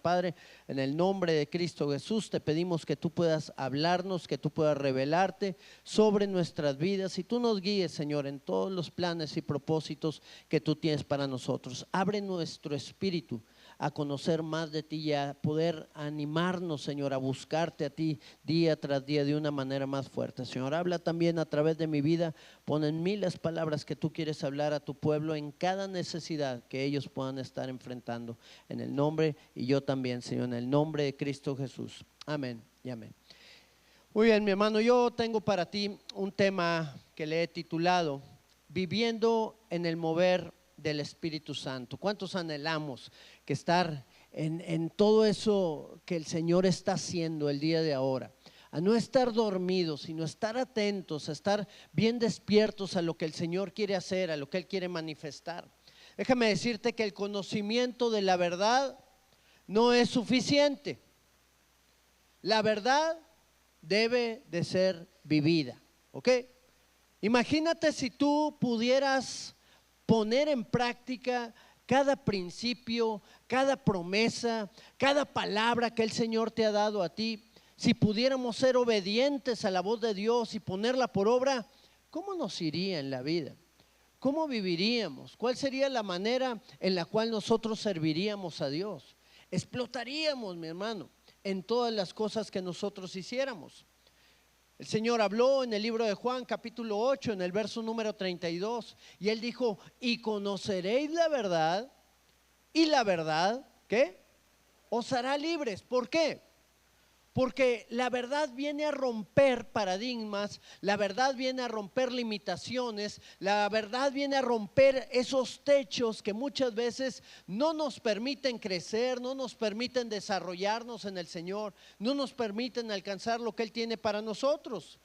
Padre, en el nombre de Cristo Jesús te pedimos que tú puedas hablarnos, que tú puedas revelarte sobre nuestras vidas y tú nos guíes, Señor, en todos los planes y propósitos que tú tienes para nosotros. Abre nuestro espíritu a conocer más de ti y a poder animarnos, Señor, a buscarte a ti día tras día de una manera más fuerte. Señor, habla también a través de mi vida, pon en mí las palabras que tú quieres hablar a tu pueblo en cada necesidad que ellos puedan estar enfrentando. En el nombre, y yo también, Señor, en el nombre de Cristo Jesús. Amén y amén. Muy bien, mi hermano, yo tengo para ti un tema que le he titulado Viviendo en el mover del Espíritu Santo. ¿Cuántos anhelamos que estar en todo eso que el Señor está haciendo el día de ahora? A no estar dormidos, sino estar atentos, a estar bien despiertos a lo que el Señor quiere hacer, a lo que Él quiere manifestar. Déjame decirte que el conocimiento de la verdad no es suficiente. La verdad debe de ser vivida, ¿ok? Imagínate si tú pudieras poner en práctica cada principio, cada promesa, cada palabra que el Señor te ha dado a ti. Si pudiéramos ser obedientes a la voz de Dios y ponerla por obra, ¿cómo nos iría en la vida? ¿Cómo viviríamos? ¿Cuál sería la manera en la cual nosotros serviríamos a Dios? Explotaríamos, mi hermano, en todas las cosas que nosotros hiciéramos. El Señor habló en el libro de Juan capítulo 8 en el verso número 32 y Él dijo, y conoceréis la verdad y la verdad, ¿qué? Os hará libres. ¿Por qué? Porque la verdad viene a romper paradigmas, la verdad viene a romper limitaciones, la verdad viene a romper esos techos que muchas veces no nos permiten crecer, no nos permiten desarrollarnos en el Señor, no nos permiten alcanzar lo que Él tiene para nosotros.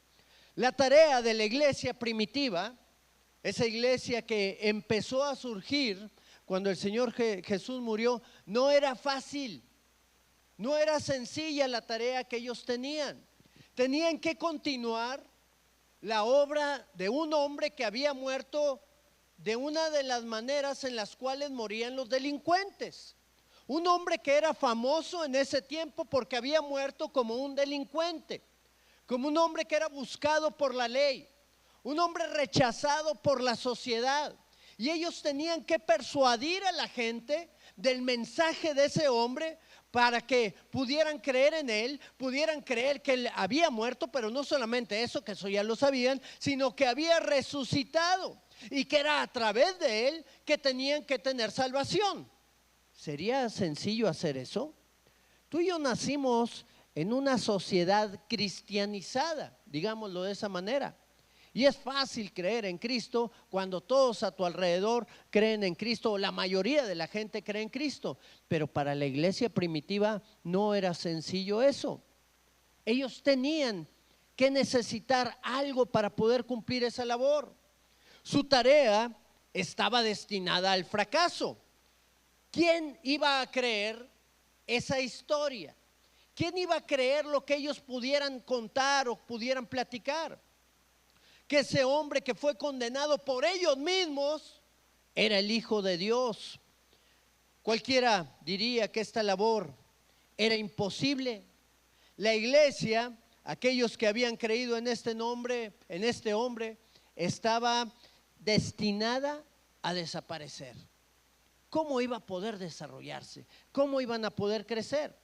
La tarea de la iglesia primitiva, esa iglesia que empezó a surgir cuando el Señor Jesús murió, no era fácil. No era sencilla la tarea que ellos tenían. Tenían que continuar la obra de un hombre que había muerto de una de las maneras en las cuales morían los delincuentes. Un hombre que era famoso en ese tiempo porque había muerto como un delincuente, como un hombre que era buscado por la ley, un hombre rechazado por la sociedad. Y ellos tenían que persuadir a la gente del mensaje de ese hombre para que pudieran creer en él, pudieran creer que él había muerto, pero no solamente eso, que eso ya lo sabían, sino que había resucitado y que era a través de él que tenían que tener salvación. ¿Sería sencillo hacer eso? Tú y yo nacimos en una sociedad cristianizada, digámoslo de esa manera. Y es fácil creer en Cristo cuando todos a tu alrededor creen en Cristo, o la mayoría de la gente cree en Cristo. Pero para la iglesia primitiva no era sencillo eso. Ellos tenían que necesitar algo para poder cumplir esa labor. Su tarea estaba destinada al fracaso. ¿Quién iba a creer esa historia? ¿Quién iba a creer lo que ellos pudieran contar o pudieran platicar? Que ese hombre que fue condenado por ellos mismos era el Hijo de Dios. Cualquiera diría que esta labor era imposible. La iglesia, aquellos que habían creído en este hombre, estaba destinada a desaparecer. ¿Cómo iba a poder desarrollarse? ¿Cómo iban a poder crecer?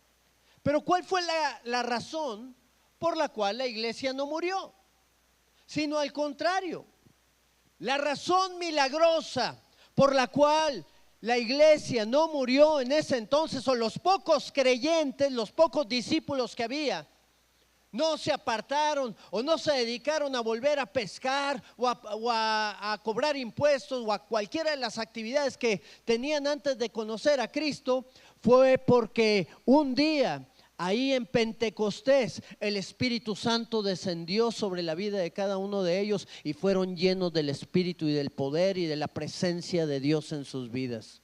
Pero ¿cuál fue la razón por la cual la iglesia no murió? Sino al contrario, la razón milagrosa por la cual la iglesia no murió en ese entonces, o los pocos creyentes, los pocos discípulos que había, no se apartaron o no se dedicaron a volver a pescar o a cobrar impuestos o a cualquiera de las actividades que tenían antes de conocer a Cristo, fue porque un día ahí en Pentecostés el Espíritu Santo descendió sobre la vida de cada uno de ellos y fueron llenos del Espíritu y del poder y de la presencia de Dios en sus vidas.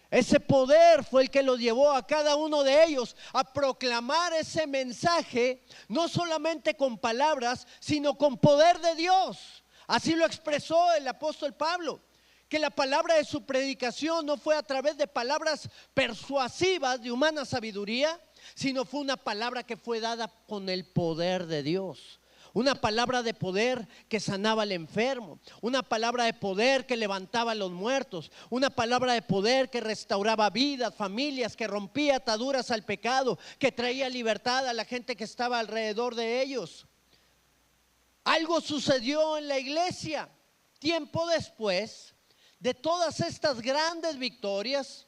Ese poder fue el que los llevó a cada uno de ellos a proclamar ese mensaje, no solamente con palabras, sino con poder de Dios. Así lo expresó el apóstol Pablo, que la palabra de su predicación no fue a través de palabras persuasivas de humana sabiduría, sino fue una palabra que fue dada con el poder de Dios. Una palabra de poder que sanaba al enfermo, una palabra de poder que levantaba a los muertos, una palabra de poder que restauraba vidas, familias, que rompía ataduras al pecado, que traía libertad a la gente que estaba alrededor de ellos. Algo sucedió en la iglesia tiempo después de todas estas grandes victorias.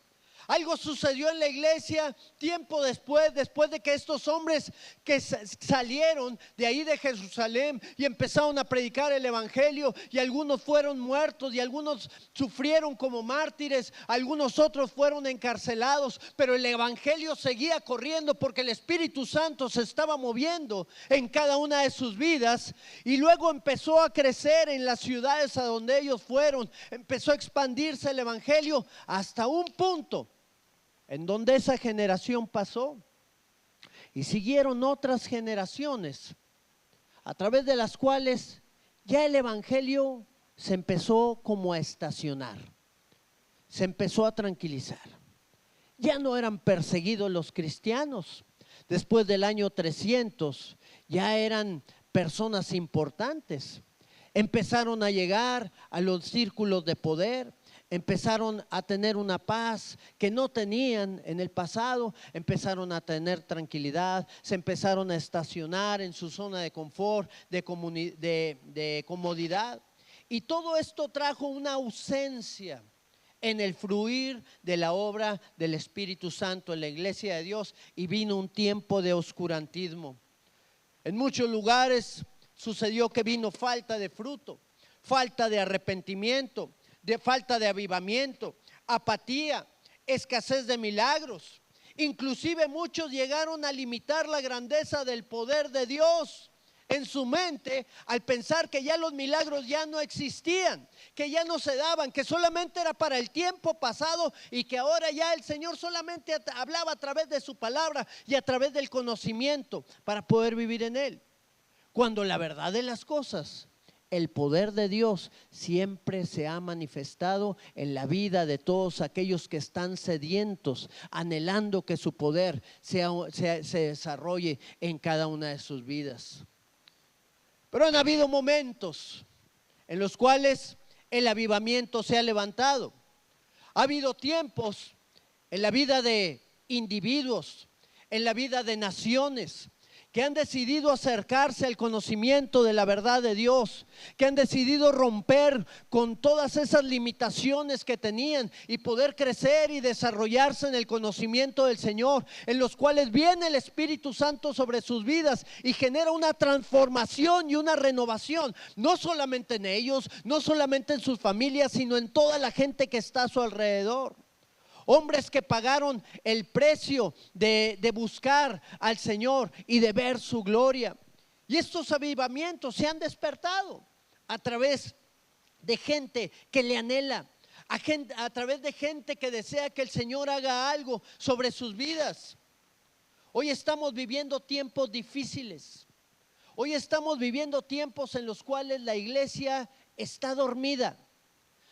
Algo sucedió en la iglesia tiempo después de que estos hombres que salieron de ahí de Jerusalén y empezaron a predicar el evangelio, y algunos fueron muertos y algunos sufrieron como mártires, algunos otros fueron encarcelados, pero el evangelio seguía corriendo porque el Espíritu Santo se estaba moviendo en cada una de sus vidas. Y luego empezó a crecer en las ciudades a donde ellos fueron, empezó a expandirse el evangelio hasta un punto en donde esa generación pasó y siguieron otras generaciones a través de las cuales ya el evangelio se empezó como a estacionar, se empezó a tranquilizar. Ya no eran perseguidos los cristianos. Después del año 300 ya eran personas importantes. Empezaron a llegar a los círculos de poder, empezaron a tener una paz que no tenían en el pasado, empezaron a tener tranquilidad, se empezaron a estacionar en su zona de confort, de comodidad. Y todo esto trajo una ausencia en el fluir de la obra del Espíritu Santo en la iglesia de Dios, y vino un tiempo de oscurantismo. En muchos lugares sucedió que vino falta de fruto, falta de arrepentimiento, de falta de avivamiento, apatía, escasez de milagros. Inclusive muchos llegaron a limitar la grandeza del poder de Dios en su mente al pensar que ya los milagros ya no existían, que ya no se daban, que solamente era para el tiempo pasado y que ahora ya el Señor solamente hablaba a través de su palabra y a través del conocimiento para poder vivir en él. Cuando la verdad de las cosas, el poder de Dios siempre se ha manifestado en la vida de todos aquellos que están sedientos, anhelando que su poder se desarrolle en cada una de sus vidas. Pero han habido momentos en los cuales el avivamiento se ha levantado. Ha habido tiempos en la vida de individuos, en la vida de naciones, que han decidido acercarse al conocimiento de la verdad de Dios, que han decidido romper con todas esas limitaciones que tenían y poder crecer y desarrollarse en el conocimiento del Señor, en los cuales viene el Espíritu Santo sobre sus vidas y genera una transformación y una renovación, no solamente en ellos, no solamente en sus familias, sino en toda la gente que está a su alrededor. Hombres que pagaron el precio de buscar al Señor y de ver su gloria. Y estos avivamientos se han despertado a través de gente que le anhela, a través de gente que desea que el Señor haga algo sobre sus vidas. Hoy estamos viviendo tiempos difíciles. Hoy estamos viviendo tiempos en los cuales la iglesia está dormida,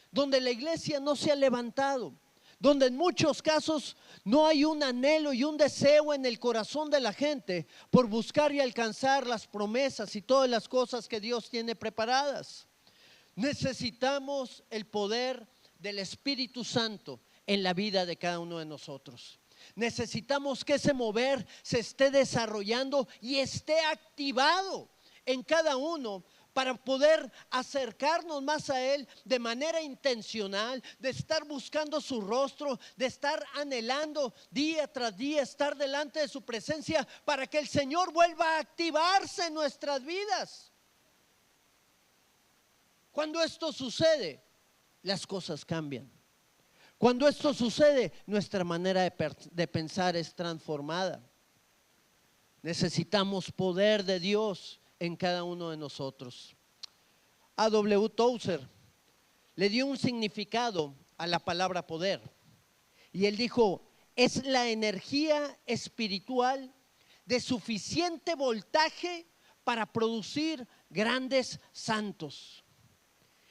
donde la iglesia no se ha levantado, donde en muchos casos no hay un anhelo y un deseo en el corazón de la gente por buscar y alcanzar las promesas y todas las cosas que Dios tiene preparadas. Necesitamos el poder del Espíritu Santo en la vida de cada uno de nosotros. Necesitamos que ese mover se esté desarrollando y esté activado en cada uno, para poder acercarnos más a Él de manera intencional, de estar buscando su rostro, de estar anhelando día tras día estar delante de su presencia, para que el Señor vuelva a activarse en nuestras vidas. Cuando esto sucede, las cosas cambian. Cuando esto sucede, nuestra manera de pensar es transformada. Necesitamos poder de Dios en cada uno de nosotros. A.W. Tozer le dio un significado a la palabra poder, y él dijo: es la energía espiritual de suficiente voltaje para producir grandes santos.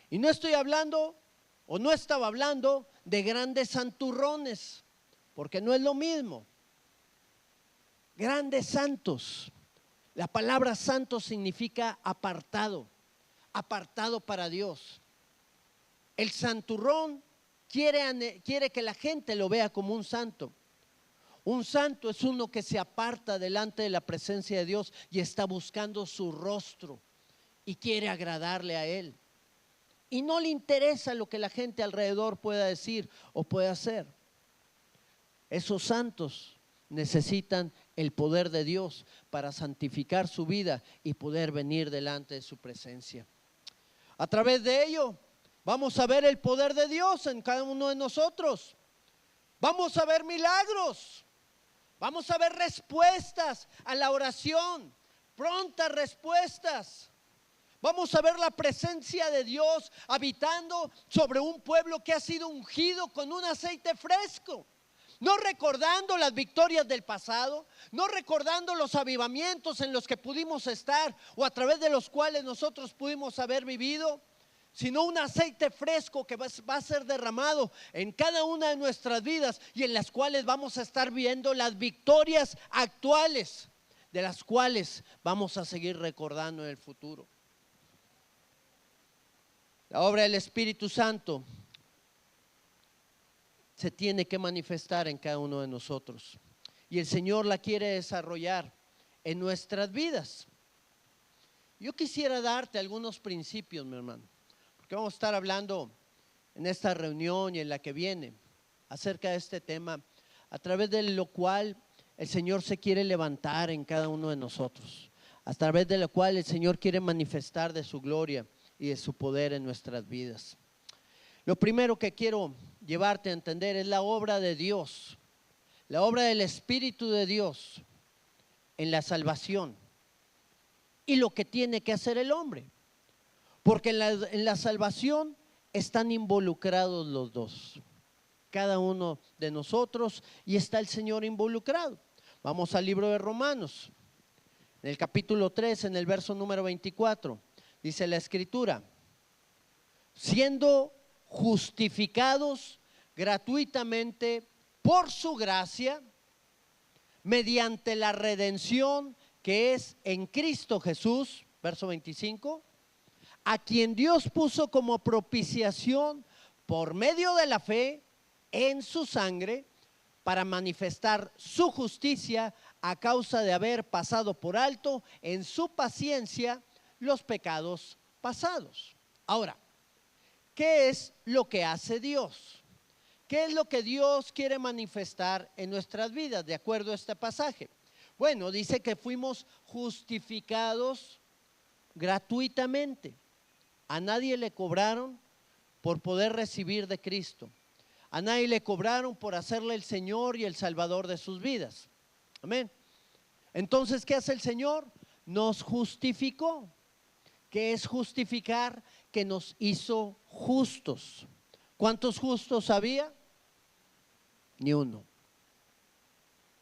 Y no estoy hablando o no estaba hablando de grandes santurrones, porque no es lo mismo. Grandes santos. La palabra santo significa apartado, apartado para Dios. El santurrón quiere que la gente lo vea como un santo. Un santo es uno que se aparta delante de la presencia de Dios y está buscando su rostro y quiere agradarle a Él. Y no le interesa lo que la gente alrededor pueda decir o pueda hacer. Esos santos necesitan el poder de Dios para santificar su vida y poder venir delante de su presencia. A través de ello vamos a ver el poder de Dios en cada uno de nosotros. Vamos a ver milagros. Vamos a ver respuestas a la oración, prontas respuestas. Vamos a ver la presencia de Dios habitando sobre un pueblo que ha sido ungido con un aceite fresco. No recordando las victorias del pasado, no recordando los avivamientos en los que pudimos estar o a través de los cuales nosotros pudimos haber vivido, sino un aceite fresco que va a ser derramado en cada una de nuestras vidas y en las cuales vamos a estar viendo las victorias actuales, de las cuales vamos a seguir recordando en el futuro. La obra del Espíritu Santo se tiene que manifestar en cada uno de nosotros y el Señor la quiere desarrollar en nuestras vidas. Yo quisiera darte algunos principios, mi hermano, porque vamos a estar hablando en esta reunión y en la que viene acerca de este tema, a través de lo cual el Señor se quiere levantar en cada uno de nosotros, a través de lo cual el Señor quiere manifestar de su gloria y de su poder en nuestras vidas. Lo primero que quiero llevarte a entender es la obra de Dios, la obra del Espíritu de Dios en la salvación y lo que tiene que hacer el hombre, porque en la salvación están involucrados los dos, cada uno de nosotros, y está el Señor involucrado. Vamos al libro de Romanos, en el capítulo 3, en el verso número 24, dice la Escritura: siendo justificados gratuitamente por su gracia, mediante la redención que es en Cristo Jesús, verso 25, a quien Dios puso como propiciación por medio de la fe en su sangre, para manifestar su justicia a causa de haber pasado por alto en su paciencia los pecados pasados. Ahora, ¿qué es lo que hace Dios? ¿Qué es lo que Dios quiere manifestar en nuestras vidas de acuerdo a este pasaje? Bueno, dice que fuimos justificados gratuitamente. A nadie le cobraron por poder recibir de Cristo. A nadie le cobraron por hacerle el Señor y el Salvador de sus vidas. Amén. Entonces, ¿qué hace el Señor? Nos justificó. ¿Qué es justificar? Que nos hizo justos. ¿Cuántos justos había? Ni uno.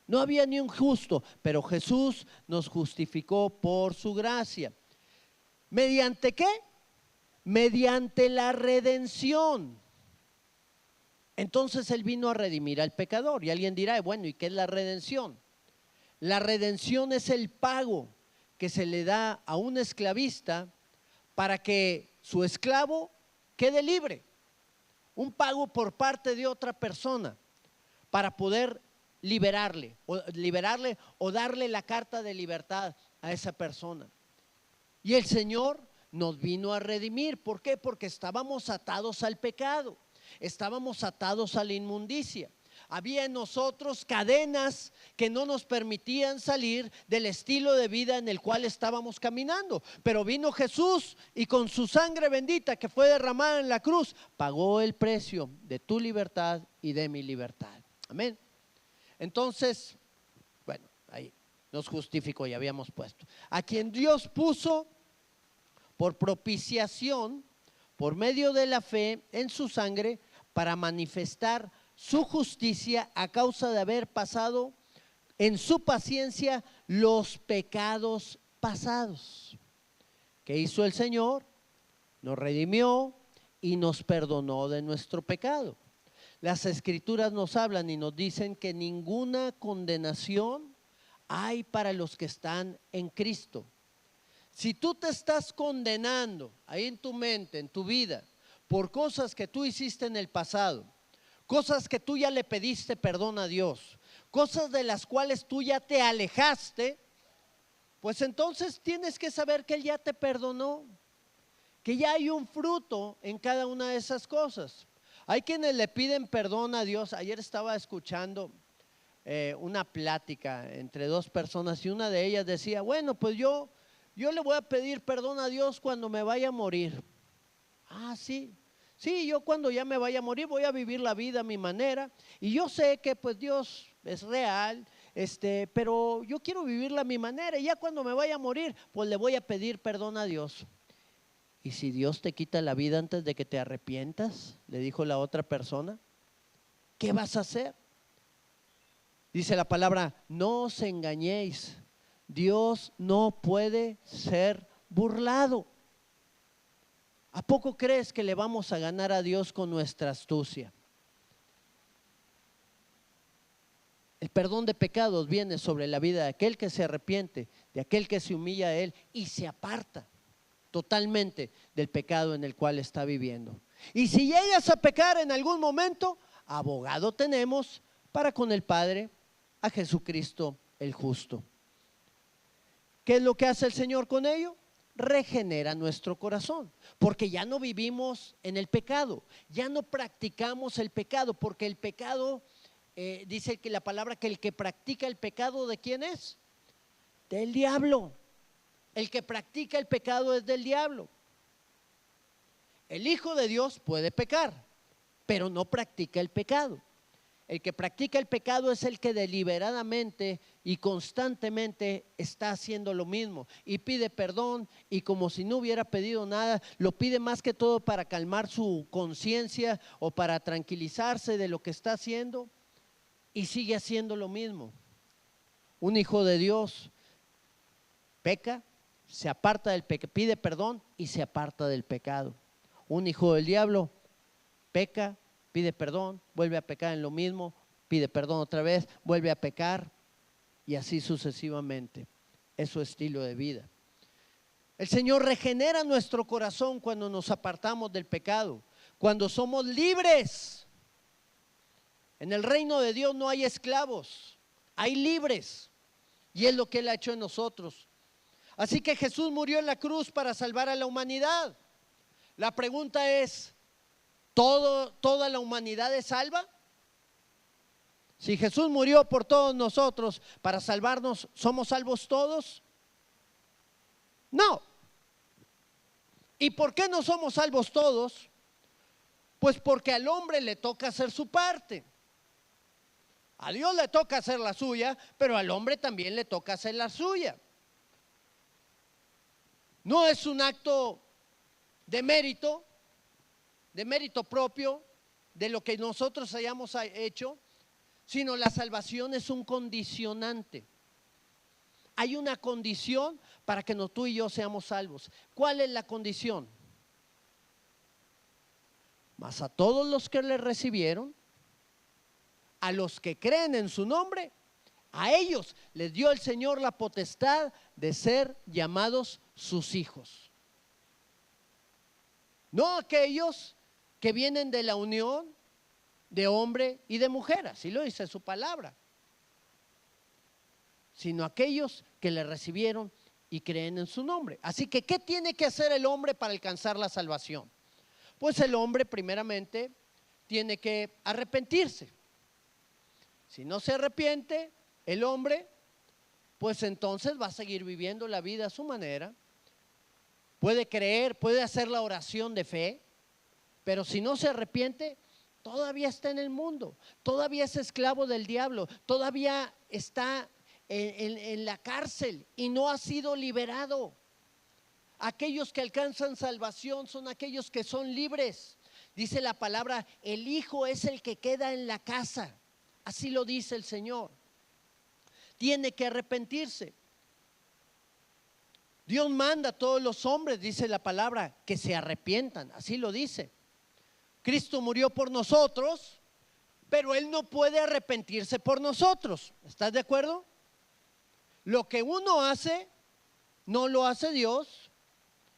No había ni un justo, pero Jesús nos justificó por su gracia. ¿Mediante qué? Mediante la redención. Entonces Él vino a redimir al pecador. Y alguien dirá, bueno, ¿y qué es la redención? La redención es el pago que se le da a un esclavista para que su esclavo quede libre. Un pago por parte de otra persona para poder liberarle o darle la carta de libertad a esa persona. Y el Señor nos vino a redimir. ¿Por qué? Porque estábamos atados al pecado, estábamos atados a la inmundicia. Había en nosotros cadenas que no nos permitían salir del estilo de vida en el cual estábamos caminando. Pero vino Jesús y con su sangre bendita que fue derramada en la cruz, pagó el precio de tu libertad y de mi libertad. Amén. Entonces, bueno, ahí nos justificó, ya habíamos puesto. A quien Dios puso por propiciación, por medio de la fe en su sangre, para manifestar su justicia a causa de haber pasado en su paciencia los pecados pasados. ¿Qué hizo el Señor? Nos redimió y nos perdonó de nuestro pecado. Las Escrituras nos hablan y nos dicen que ninguna condenación hay para los que están en Cristo. Si tú te estás condenando ahí en tu mente, en tu vida, por cosas que tú hiciste en el pasado, cosas que tú ya le pediste perdón a Dios, cosas de las cuales tú ya te alejaste, pues entonces tienes que saber que Él ya te perdonó, que ya hay un fruto en cada una de esas cosas. Hay quienes le piden perdón a Dios. Ayer estaba escuchando una plática entre dos personas y una de ellas decía, bueno, pues yo le voy a pedir perdón a Dios cuando me vaya a morir. Ah, sí. Sí, yo cuando ya me vaya a morir voy a vivir la vida a mi manera y yo sé que pues Dios es real, pero yo quiero vivirla a mi manera y ya cuando me vaya a morir pues le voy a pedir perdón a Dios. ¿Y si Dios te quita la vida antes de que te arrepientas?, le dijo la otra persona, ¿qué vas a hacer? Dice la palabra, no os engañéis, Dios no puede ser burlado. ¿A poco crees que le vamos a ganar a Dios con nuestra astucia? El perdón de pecados viene sobre la vida de aquel que se arrepiente, de aquel que se humilla a Él y se aparta totalmente del pecado en el cual está viviendo. Y si llegas a pecar en algún momento, abogado tenemos para con el Padre, a Jesucristo el justo. ¿Qué es lo que hace el Señor con ello? Regenera nuestro corazón, porque ya no vivimos en el pecado, ya no practicamos el pecado, porque el pecado, dice que la palabra que el que practica el pecado, ¿de quién es? Del diablo. El que practica el pecado es del diablo. El Hijo de Dios puede pecar, pero no practica el pecado. El que practica el pecado es el que deliberadamente y constantemente está haciendo lo mismo y pide perdón, y como si no hubiera pedido nada, lo pide más que todo para calmar su conciencia o para tranquilizarse de lo que está haciendo, y sigue haciendo lo mismo. Un hijo de Dios peca, se aparta del pecado, pide perdón y se aparta del pecado. Un hijo del diablo peca, pide perdón, vuelve a pecar en lo mismo, pide perdón otra vez, vuelve a pecar, y así sucesivamente. Es su estilo de vida. El Señor regenera nuestro corazón cuando nos apartamos del pecado, cuando somos libres. En el reino de Dios no hay esclavos, hay libres, y es lo que Él ha hecho en nosotros. Así que Jesús murió en la cruz para salvar a la humanidad. La pregunta es, ¿toda la humanidad es salva? Si Jesús murió por todos nosotros para salvarnos, ¿somos salvos todos? No. ¿Y por qué no somos salvos todos? Pues porque al hombre le toca hacer su parte. A Dios le toca hacer la suya, pero al hombre también le toca hacer la suya. No es un acto de mérito propio de lo que nosotros hayamos hecho, sino la salvación es un condicionante. Hay una condición para que tú y yo seamos salvos. ¿Cuál es la condición? Mas a todos los que le recibieron, a los que creen en su nombre, a ellos les dio el Señor la potestad de ser llamados sus hijos. No aquellos que vienen de la unión de hombre y de mujer, así lo dice su palabra, sino aquellos que le recibieron y creen en su nombre. Así que, ¿qué tiene que hacer el hombre para alcanzar la salvación? Pues el hombre primeramente tiene que arrepentirse. Si no se arrepiente el hombre, pues entonces va a seguir viviendo la vida a su manera. Puede creer, puede hacer la oración de fe, pero si no se arrepiente, todavía está en el mundo, todavía es esclavo del diablo, todavía está en la cárcel y no ha sido liberado. Aquellos que alcanzan salvación son aquellos que son libres. Dice la palabra, el hijo es el que queda en la casa. Así lo dice el Señor. Tiene que arrepentirse. Dios manda a todos los hombres, dice la palabra, que se arrepientan. Así lo dice. Cristo murió por nosotros, pero Él no puede arrepentirse por nosotros. ¿Estás de acuerdo? Lo que uno hace, no lo hace Dios,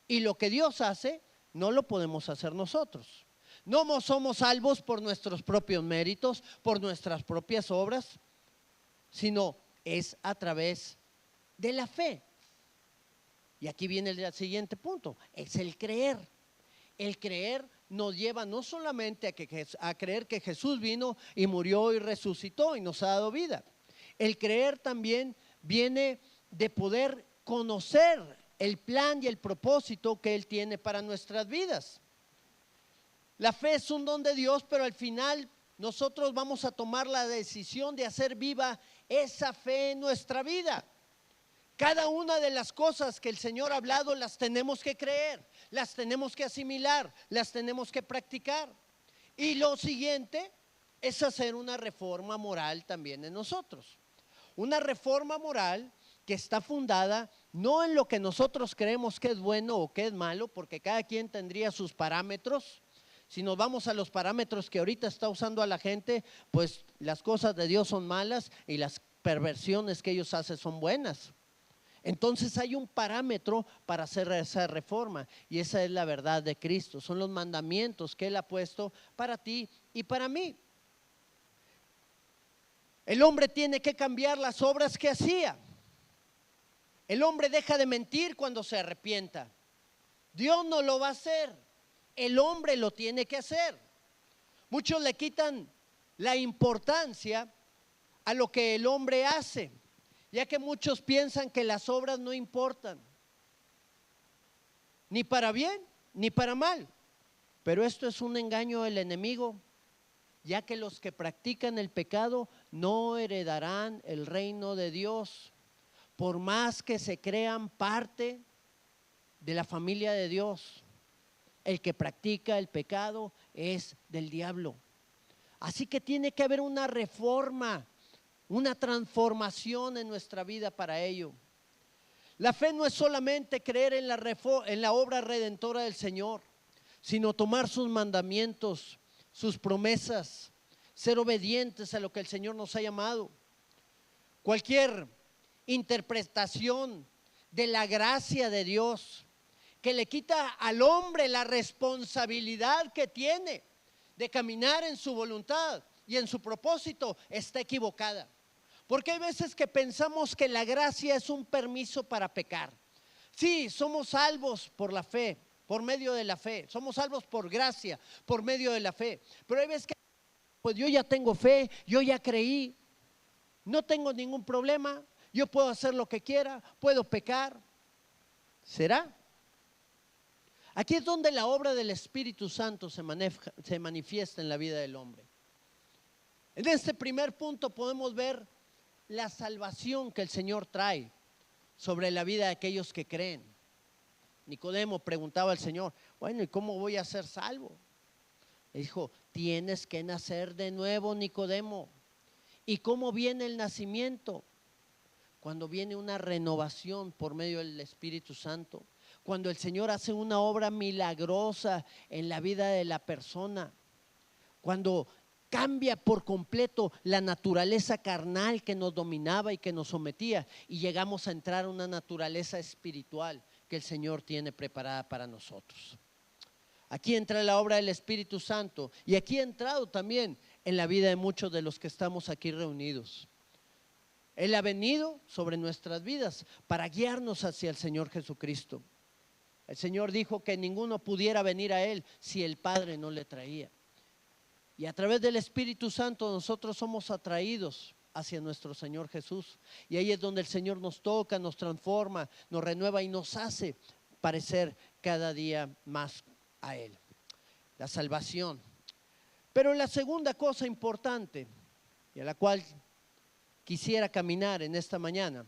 y lo que Dios hace, no lo podemos hacer nosotros. No somos salvos por nuestros propios méritos, por nuestras propias obras, sino es a través de la fe. Y aquí viene el siguiente punto, es el creer. El creer nos lleva no solamente a creer que Jesús vino y murió y resucitó y nos ha dado vida. El creer también viene de poder conocer el plan y el propósito que Él tiene para nuestras vidas. La fe es un don de Dios, pero al final nosotros vamos a tomar la decisión de hacer viva esa fe en nuestra vida. Cada una de las cosas que el Señor ha hablado las tenemos que creer, las tenemos que asimilar, las tenemos que practicar. Y lo siguiente es hacer una reforma moral también en nosotros. Una reforma moral que está fundada no en lo que nosotros creemos que es bueno o que es malo, porque cada quien tendría sus parámetros. Si nos vamos a los parámetros que ahorita está usando a la gente, pues las cosas de Dios son malas y las perversiones que ellos hacen son buenas. Entonces hay un parámetro para hacer esa reforma y esa es la verdad de Cristo. Son los mandamientos que Él ha puesto para ti y para mí. El hombre tiene que cambiar las obras que hacía. El hombre deja de mentir cuando se arrepienta. Dios no lo va a hacer. El hombre lo tiene que hacer. Muchos le quitan la importancia a lo que el hombre hace, ya que muchos piensan que las obras no importan, ni para bien ni para mal. Pero esto es un engaño del enemigo, ya que los que practican el pecado no heredarán el reino de Dios, por más que se crean parte de la familia de Dios. El que practica el pecado es del diablo. Así que tiene que haber una reforma, una transformación en nuestra vida para ello. La fe no es solamente creer en la obra redentora del Señor, sino tomar sus mandamientos, sus promesas, ser obedientes a lo que el Señor nos ha llamado. Cualquier interpretación de la gracia de Dios que le quita al hombre la responsabilidad que tiene de caminar en su voluntad y en su propósito está equivocada. Porque hay veces que pensamos que la gracia es un permiso para pecar. Sí, somos salvos por la fe, por medio de la fe. Somos salvos por gracia, por medio de la fe. Pero hay veces que, pues yo ya tengo fe, yo ya creí, no tengo ningún problema, yo puedo hacer lo que quiera, puedo pecar. ¿Será? Aquí es donde la obra del Espíritu Santo se manifiesta en la vida del hombre. En este primer punto podemos ver la salvación que el Señor trae sobre la vida de aquellos que creen. Nicodemo preguntaba al Señor, bueno, ¿y cómo voy a ser salvo? Le dijo, tienes que nacer de nuevo, Nicodemo. ¿Y cómo viene el nacimiento? Cuando viene una renovación por medio del Espíritu Santo. Cuando el Señor hace una obra milagrosa en la vida de la persona, cuando cambia por completo la naturaleza carnal que nos dominaba y que nos sometía y llegamos a entrar a una naturaleza espiritual que el Señor tiene preparada para nosotros. Aquí entra la obra del Espíritu Santo y aquí ha entrado también en la vida de muchos de los que estamos aquí reunidos. Él ha venido sobre nuestras vidas para guiarnos hacia el Señor Jesucristo. El Señor dijo que ninguno pudiera venir a Él si el Padre no le traía. Y a través del Espíritu Santo nosotros somos atraídos hacia nuestro Señor Jesús. Y ahí es donde el Señor nos toca, nos transforma, nos renueva y nos hace parecer cada día más a Él. La salvación. Pero la segunda cosa importante y a la cual quisiera caminar en esta mañana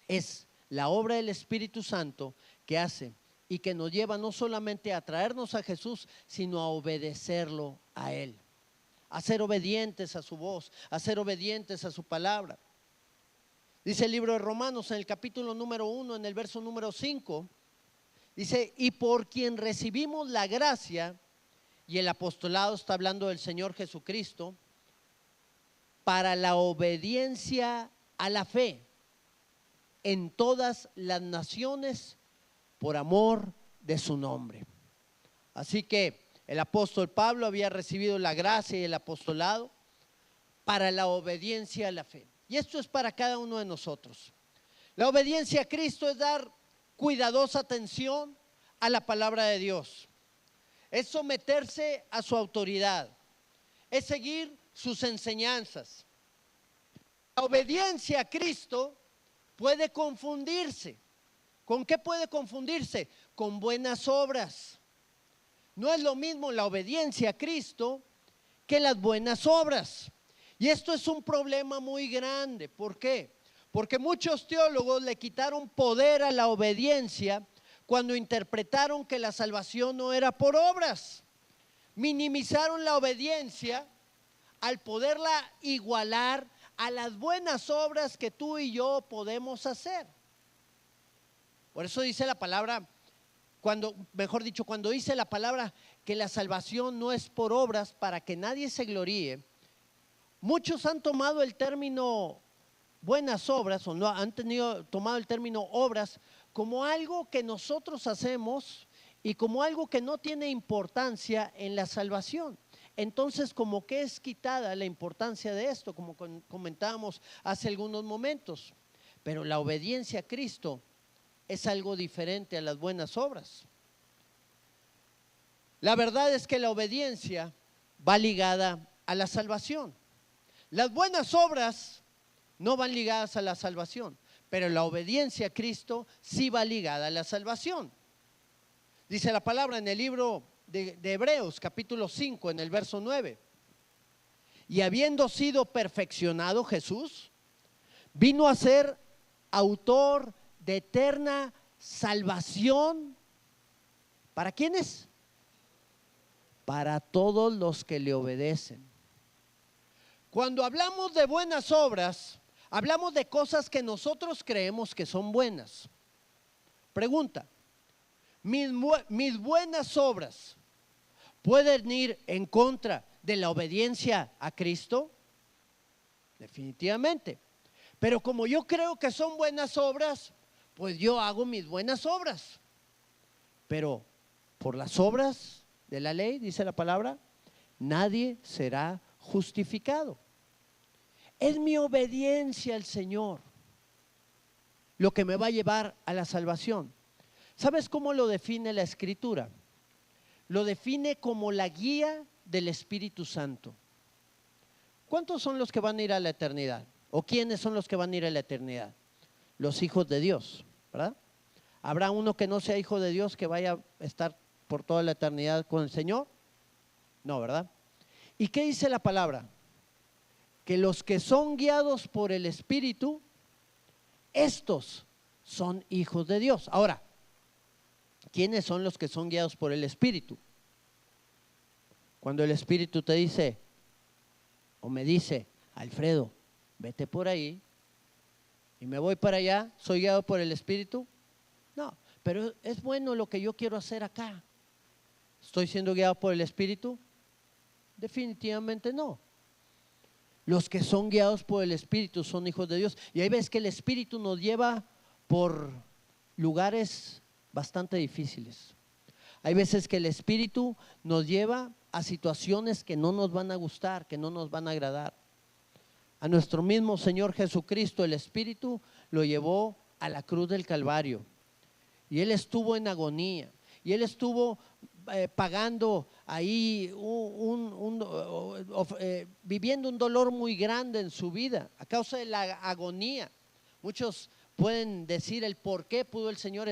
es la obra del Espíritu Santo que hace y que nos lleva no solamente a traernos a Jesús, sino a obedecerlo a Él, a ser obedientes a su voz, a ser obedientes a su palabra. Dice el libro de Romanos en el capítulo número 1, en el verso número 5, dice, y por quien recibimos la gracia y el apostolado está hablando del Señor Jesucristo, para la obediencia a la fe en todas las naciones por amor de su nombre. Así que el apóstol Pablo había recibido la gracia y el apostolado para la obediencia a la fe. Y esto es para cada uno de nosotros. La obediencia a Cristo es dar cuidadosa atención a la palabra de Dios. Es someterse a su autoridad. Es seguir sus enseñanzas. La obediencia a Cristo puede confundirse. ¿Con qué puede confundirse? Con buenas obras. No es lo mismo la obediencia a Cristo que las buenas obras. Y esto es un problema muy grande. ¿Por qué? Porque muchos teólogos le quitaron poder a la obediencia cuando interpretaron que la salvación no era por obras. Minimizaron la obediencia al poderla igualar a las buenas obras que tú y yo podemos hacer. Por eso dice la palabra, cuando dice la palabra que la salvación no es por obras para que nadie se gloríe, muchos han tomado el término buenas obras o no han tomado el término obras como algo que nosotros hacemos y como algo que no tiene importancia en la salvación. Entonces, como que es quitada la importancia de esto, como comentábamos hace algunos momentos. Pero la obediencia a Cristo es algo diferente a las buenas obras. La verdad es que la obediencia va ligada a la salvación. Las buenas obras no van ligadas a la salvación, pero la obediencia a Cristo sí va ligada a la salvación. Dice la palabra en el libro de Hebreos, capítulo 5, en el verso 9. Y habiendo sido perfeccionado Jesús, vino a ser autor de eterna salvación. ¿Para quiénes? Para todos los que le obedecen. Cuando hablamos de buenas obras, hablamos de cosas que nosotros creemos que son buenas. Pregunta: ¿mis buenas obras pueden ir en contra de la obediencia a Cristo? Definitivamente. Pero como yo creo que son buenas obras, pues yo hago mis buenas obras. Pero por las obras de la ley, dice la palabra, nadie será justificado. Es mi obediencia al Señor lo que me va a llevar a la salvación. ¿Sabes cómo lo define la Escritura? Lo define como la guía del Espíritu Santo. ¿Cuántos son los que van a ir a la eternidad? ¿O quiénes son los que van a ir a la eternidad? Los hijos de Dios, ¿verdad? ¿Habrá uno que no sea hijo de Dios que vaya a estar por toda la eternidad con el Señor? No, ¿verdad? ¿Y qué dice la palabra? Que los que son guiados por el Espíritu, estos son hijos de Dios. Ahora, ¿quiénes son los que son guiados por el Espíritu? Cuando el Espíritu te dice o me dice: Alfredo, vete por ahí, y me voy para allá, ¿soy guiado por el Espíritu? No, pero es bueno lo que yo quiero hacer acá. ¿Estoy siendo guiado por el Espíritu? Definitivamente no. Los que son guiados por el Espíritu son hijos de Dios. Y ahí ves que el Espíritu nos lleva por lugares bastante difíciles. Hay veces que el Espíritu nos lleva a situaciones que no nos van a gustar, que no nos van a agradar. A nuestro mismo Señor Jesucristo el Espíritu lo llevó a la cruz del Calvario. Y Él estuvo en agonía. Y Él estuvo pagando ahí, viviendo un dolor muy grande en su vida a causa de la agonía. Muchos pueden decir el por qué pudo el Señor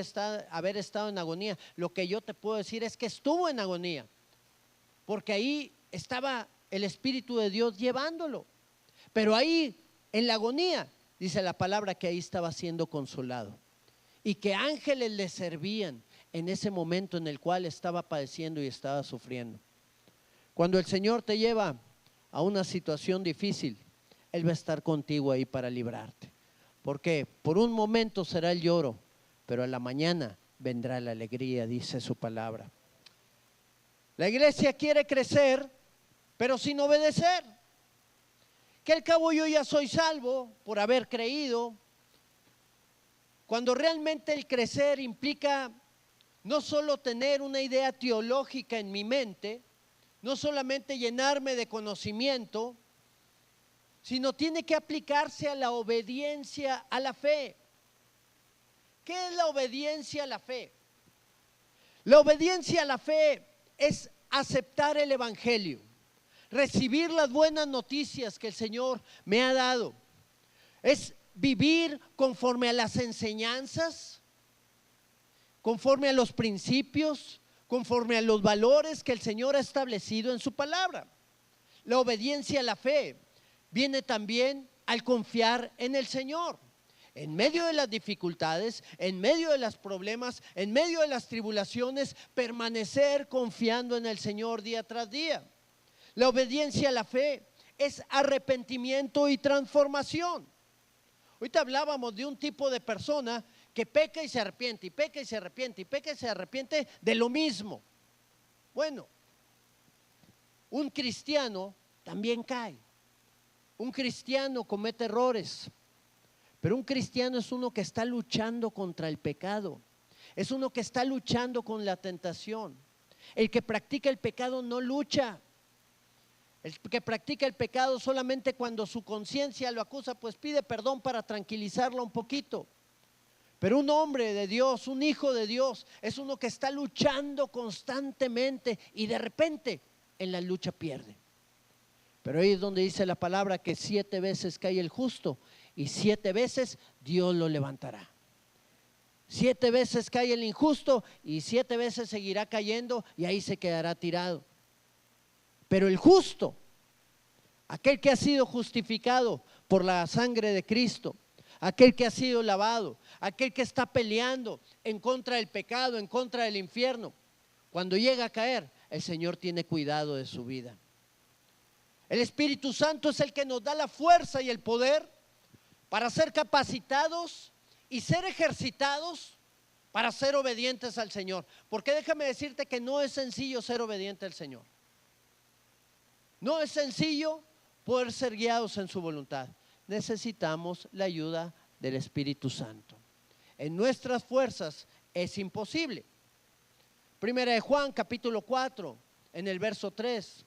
haber estado en agonía. Lo que yo te puedo decir es que estuvo en agonía, porque ahí estaba el Espíritu de Dios llevándolo. Pero ahí en la agonía dice la palabra que ahí estaba siendo consolado y que ángeles le servían en ese momento en el cual estaba padeciendo y estaba sufriendo. Cuando el Señor te lleva a una situación difícil, Él va a estar contigo ahí para librarte. Porque por un momento será el lloro, pero a la mañana vendrá la alegría, dice su palabra. La iglesia quiere crecer, pero sin obedecer. Que al cabo yo ya soy salvo por haber creído, cuando realmente el crecer implica no solo tener una idea teológica en mi mente, no solamente llenarme de conocimiento, sino tiene que aplicarse a la obediencia a la fe. ¿Qué es la obediencia a la fe? La obediencia a la fe es aceptar el evangelio, recibir las buenas noticias que el Señor me ha dado. Es vivir conforme a las enseñanzas, conforme a los principios, conforme a los valores que el Señor ha establecido en su palabra. La obediencia a la fe viene también al confiar en el Señor. En medio de las dificultades, en medio de los problemas, en medio de las tribulaciones, permanecer confiando en el Señor día tras día. La obediencia a la fe es arrepentimiento y transformación. Ahorita hablábamos de un tipo de persona que peca y se arrepiente, y peca y se arrepiente, y peca y se arrepiente de lo mismo. Bueno, un cristiano también cae. Un cristiano comete errores. Pero un cristiano es uno que está luchando contra el pecado, es uno que está luchando con la tentación. El que practica el pecado no lucha. El que practica el pecado solamente cuando su conciencia lo acusa, pues pide perdón para tranquilizarlo un poquito. Pero un hombre de Dios, un hijo de Dios, es uno que está luchando constantemente y de repente en la lucha pierde. Pero ahí es donde dice la palabra que 7 veces cae el justo y 7 veces Dios lo levantará. 7 veces cae el injusto y 7 veces seguirá cayendo y ahí se quedará tirado. Pero el justo, aquel que ha sido justificado por la sangre de Cristo, aquel que ha sido lavado, aquel que está peleando en contra del pecado, en contra del infierno, cuando llega a caer, el Señor tiene cuidado de su vida. El Espíritu Santo es el que nos da la fuerza y el poder para ser capacitados y ser ejercitados para ser obedientes al Señor. Porque déjame decirte que no es sencillo ser obediente al Señor. No es sencillo poder ser guiados en su voluntad. Necesitamos la ayuda del Espíritu Santo. En nuestras fuerzas es imposible. Primera de Juan, capítulo 4, en el verso 3.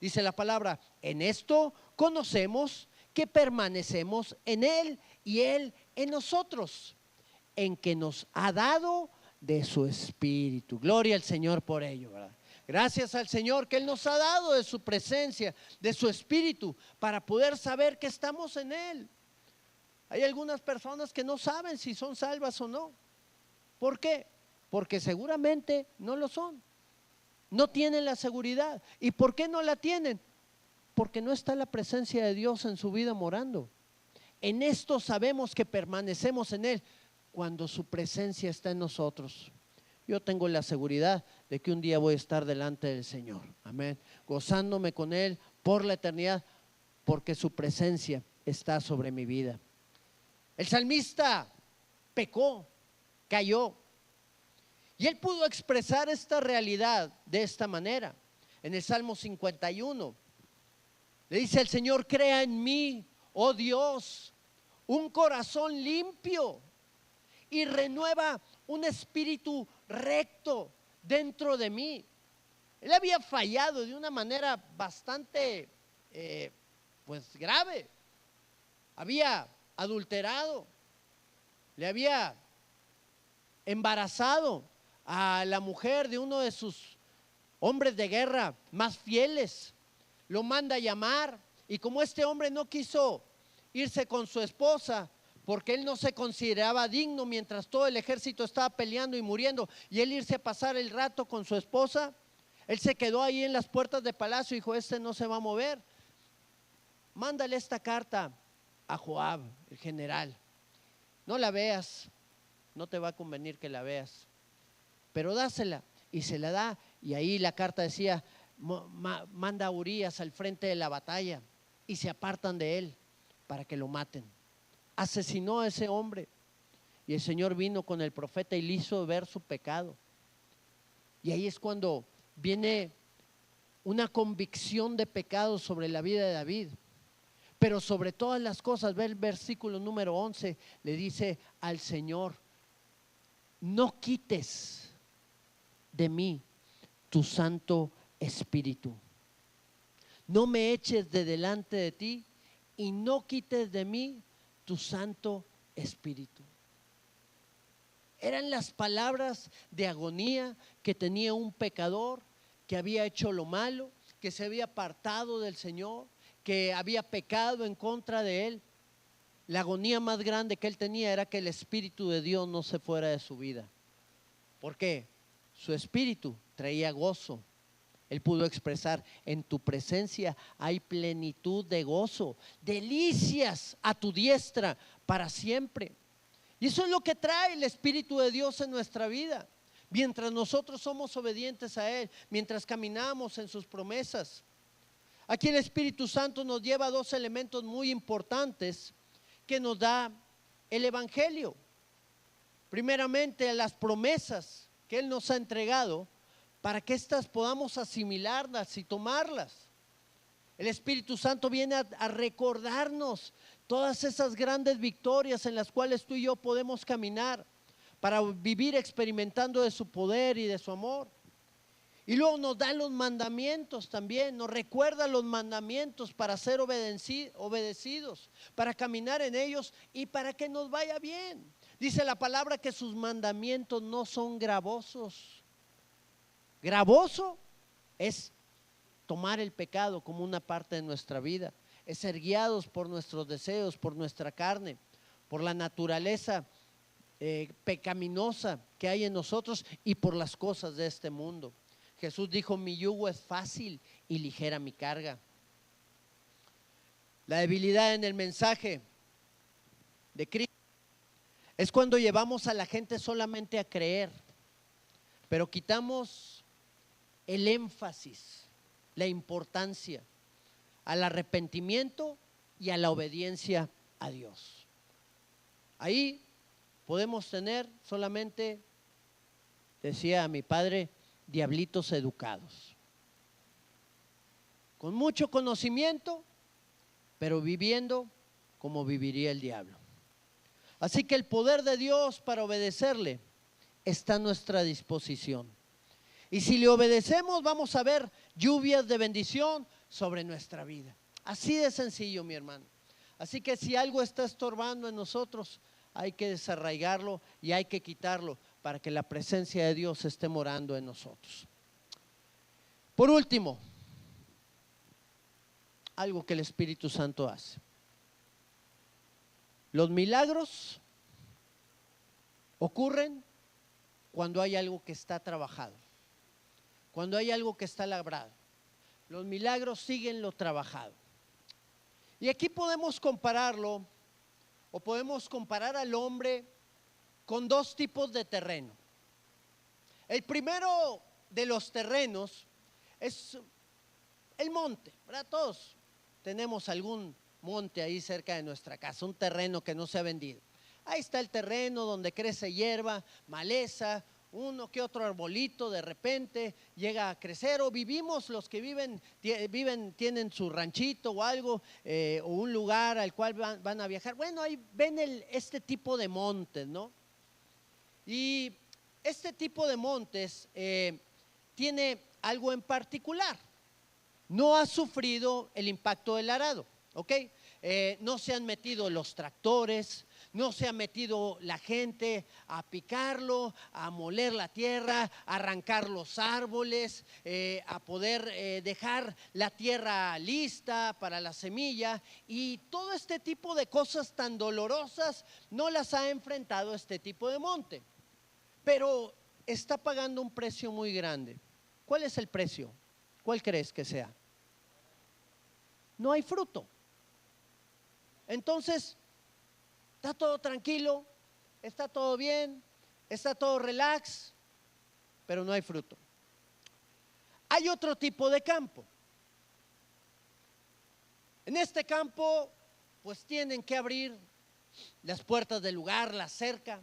Dice la palabra, en esto conocemos que permanecemos en Él y Él en nosotros, en que nos ha dado de su Espíritu. Gloria al Señor por ello, ¿verdad? Gracias al Señor que Él nos ha dado de su presencia, de su Espíritu, para poder saber que estamos en Él. Hay algunas personas que no saben si son salvas o no. ¿Por qué? Porque seguramente no lo son. No tienen la seguridad. ¿Y por qué no la tienen? Porque no está la presencia de Dios en su vida morando. En esto sabemos que permanecemos en Él cuando su presencia está en nosotros. Yo tengo la seguridad de que un día voy a estar delante del Señor. Amén. Gozándome con Él por la eternidad, porque su presencia está sobre mi vida. El salmista pecó, cayó. Y él pudo expresar esta realidad de esta manera. En el Salmo 51, le dice el Señor, crea en mí, oh Dios, un corazón limpio y renueva un espíritu recto dentro de mí. Él había fallado de una manera bastante, pues grave. Había adulterado, le había embarazado a la mujer de uno de sus hombres de guerra más fieles. Lo manda a llamar y como este hombre no quiso irse con su esposa porque él no se consideraba digno mientras todo el ejército estaba peleando y muriendo, y él irse a pasar el rato con su esposa, él se quedó ahí en las puertas del palacio y dijo, este no se va a mover. Mándale esta carta a Joab, el general. No la veas, no te va a convenir que la veas, pero dásela. Y se la da, y ahí la carta decía, manda a Urías al frente de la batalla, y se apartan de él para que lo maten. Asesinó a ese hombre, y el Señor vino con el profeta y le hizo ver su pecado. Y ahí es cuando viene una convicción de pecado sobre la vida de David. Pero sobre todas las cosas, ve el versículo número 11, le dice al Señor: no quites de mí tu Santo Espíritu. No me eches de delante de ti y no quites de mí tu Santo Espíritu. Eran las palabras de agonía que tenía un pecador que había hecho lo malo, que se había apartado del Señor, que había pecado en contra de él. La agonía más grande que él tenía era que el Espíritu de Dios no se fuera de su vida. ¿Por qué? Su espíritu traía gozo. Él pudo expresar: en tu presencia hay plenitud de gozo, delicias a tu diestra para siempre. Y eso es lo que trae el Espíritu de Dios en nuestra vida. Mientras nosotros somos obedientes a Él, mientras caminamos en sus promesas. Aquí el Espíritu Santo nos lleva a dos elementos muy importantes que nos da el Evangelio. Primeramente, las promesas que Él nos ha entregado para que éstas podamos asimilarlas y tomarlas. El Espíritu Santo viene a recordarnos todas esas grandes victorias en las cuales tú y yo podemos caminar para vivir experimentando de su poder y de su amor. Y luego nos da los mandamientos también, nos recuerda los mandamientos para ser obedecidos, para caminar en ellos y para que nos vaya bien. Dice la palabra que sus mandamientos no son gravosos. Gravoso es tomar el pecado como una parte de nuestra vida, es ser guiados por nuestros deseos, por nuestra carne, por la naturaleza pecaminosa que hay en nosotros y por las cosas de este mundo. Jesús dijo: mi yugo es fácil y ligera mi carga. La debilidad en el mensaje de Cristo es cuando llevamos a la gente solamente a creer, pero quitamos el énfasis, la importancia al arrepentimiento y a la obediencia a Dios. Ahí podemos tener solamente, decía mi padre, diablitos educados, con mucho conocimiento, pero viviendo como viviría el diablo. Así que el poder de Dios para obedecerle está a nuestra disposición. Y si le obedecemos, vamos a ver lluvias de bendición sobre nuestra vida. Así de sencillo, mi hermano. Así que si algo está estorbando en nosotros, hay que desarraigarlo y hay que quitarlo para que la presencia de Dios esté morando en nosotros. Por último, algo que el Espíritu Santo hace. Los milagros ocurren cuando hay algo que está trabajado, cuando hay algo que está labrado. Los milagros siguen lo trabajado. Y aquí podemos compararlo, o podemos comparar al hombre con dos tipos de terreno. El primero de los terrenos es el monte, ¿verdad? Todos tenemos algún monte ahí cerca de nuestra casa, un terreno que no se ha vendido. Ahí está el terreno donde crece hierba, maleza, uno que otro arbolito de repente llega a crecer, o vivimos los que viven tienen su ranchito o algo, o un lugar al cual van a viajar. Bueno, ahí ven este tipo de montes, ¿no? Y este tipo de montes tiene algo en particular: no ha sufrido el impacto del arado, ¿ok? No se han metido los tractores, no se ha metido la gente a picarlo, a moler la tierra, a arrancar los árboles, a poder dejar la tierra lista para la semilla, y todo este tipo de cosas tan dolorosas no las ha enfrentado este tipo de monte. Pero está pagando un precio muy grande. ¿Cuál es el precio? ¿Cuál crees que sea? No hay fruto. Entonces, está todo tranquilo, está todo bien, está todo relax, pero no hay fruto. Hay otro tipo de campo. En este campo, pues tienen que abrir las puertas del lugar, la cerca.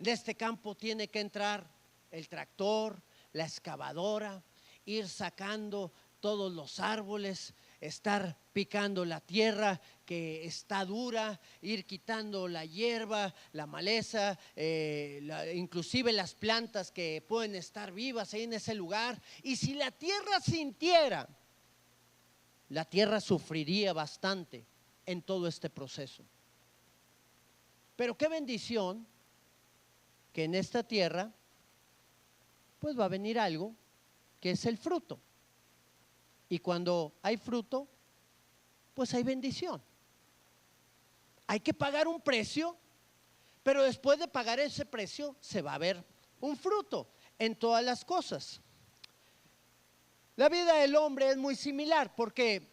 En este campo tiene que entrar el tractor, la excavadora, ir sacando todos los árboles, estar picando la tierra que está dura, ir quitando la hierba, la maleza, inclusive las plantas que pueden estar vivas ahí en ese lugar. Y si la tierra sintiera, la tierra sufriría bastante en todo este proceso. Pero qué bendición que en esta tierra pues va a venir algo que es el fruto. Y cuando hay fruto, pues hay bendición. Hay que pagar un precio, pero después de pagar ese precio se va a ver un fruto en todas las cosas. La vida del hombre es muy similar porque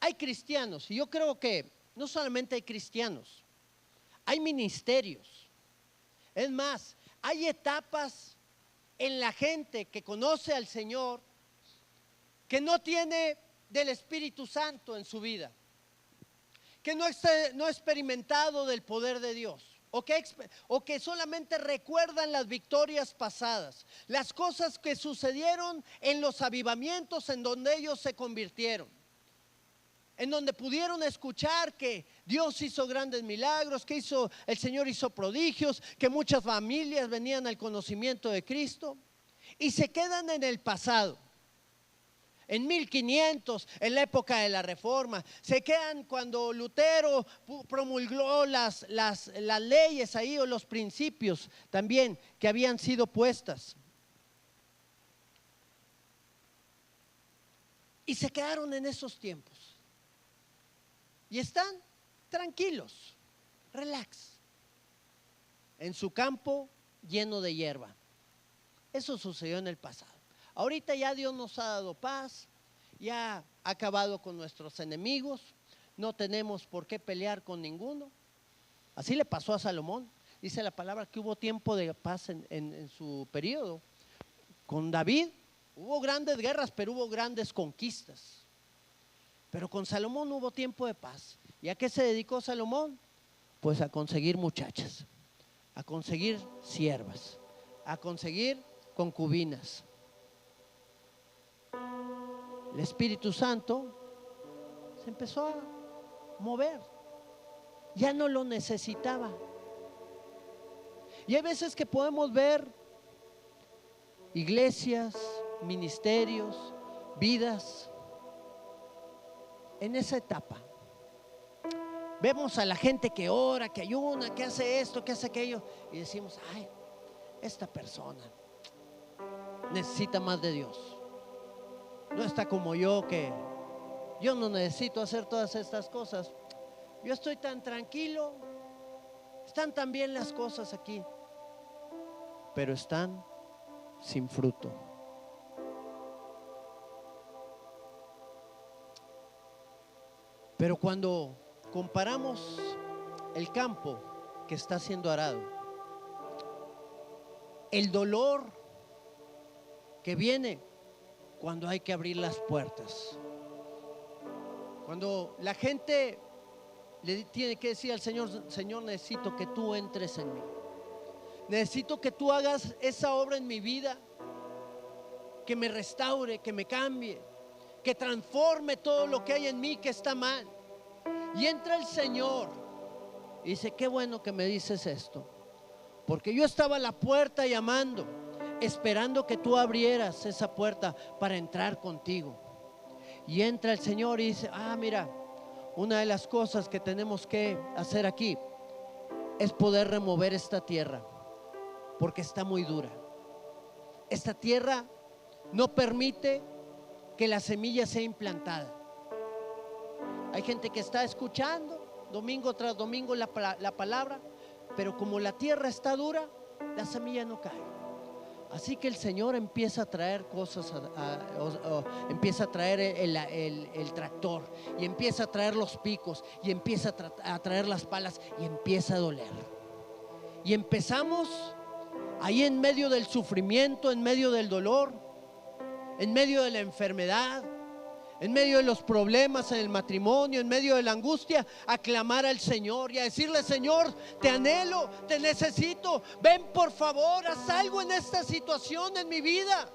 hay cristianos, y yo creo que no solamente hay cristianos, hay ministerios. Es más, hay etapas en la gente que conoce al Señor que no tiene del Espíritu Santo en su vida, que no ha experimentado del poder de Dios, o que solamente recuerdan las victorias pasadas, las cosas que sucedieron en los avivamientos en donde ellos se convirtieron, en donde pudieron escuchar que Dios hizo grandes milagros, que el Señor hizo prodigios, que muchas familias venían al conocimiento de Cristo, y se quedan en el pasado. En 1500, en la época de la Reforma, se quedan cuando Lutero promulgó las leyes ahí, o los principios también que habían sido puestas. Y se quedaron en esos tiempos. Y están tranquilos, relax, en su campo lleno de hierba. Eso sucedió en el pasado. Ahorita ya Dios nos ha dado paz, ya ha acabado con nuestros enemigos, no tenemos por qué pelear con ninguno. Así le pasó a Salomón. Dice la palabra que hubo tiempo de paz en su periodo. Con David hubo grandes guerras, pero hubo grandes conquistas. Pero con Salomón hubo tiempo de paz. ¿Y a qué se dedicó Salomón? Pues a conseguir muchachas, a conseguir siervas, a conseguir concubinas. El Espíritu Santo se empezó a mover, ya no lo necesitaba. Y hay veces que podemos ver iglesias, ministerios, vidas en esa etapa. Vemos a la gente que ora, que ayuna, que hace esto, que hace aquello, y decimos: ay, esta persona necesita más de Dios. No está como yo, que yo no necesito hacer todas estas cosas. Yo estoy tan tranquilo, están tan bien las cosas aquí, pero están sin fruto. Pero cuando comparamos el campo que está siendo arado, el dolor que viene cuando hay que abrir las puertas, cuando la gente le tiene que decir al Señor: Señor, necesito que tú entres en mí, necesito que tú hagas esa obra en mi vida, que me restaure, que me cambie, que transforme todo lo que hay en mí que está mal. Y entra el Señor y dice: qué bueno que me dices esto, porque yo estaba a la puerta llamando, esperando que tú abrieras esa puerta para entrar contigo. Y entra el Señor y dice: ah, mira, una de las cosas que tenemos que hacer aquí es poder remover esta tierra, porque está muy dura. Esta tierra no permite que la semilla sea implantada. Hay gente que está escuchando domingo tras domingo la palabra, pero como la tierra está dura, la semilla no cae. Así que el Señor empieza a traer cosas, empieza a traer el tractor, y empieza a traer los picos, y empieza a traer las palas, y empieza a doler. Y empezamos ahí en medio del sufrimiento, en medio del dolor, en medio de la enfermedad, en medio de los problemas en el matrimonio, en medio de la angustia, a clamar al Señor y a decirle: Señor, te anhelo, te necesito, ven por favor, haz algo en esta situación en mi vida.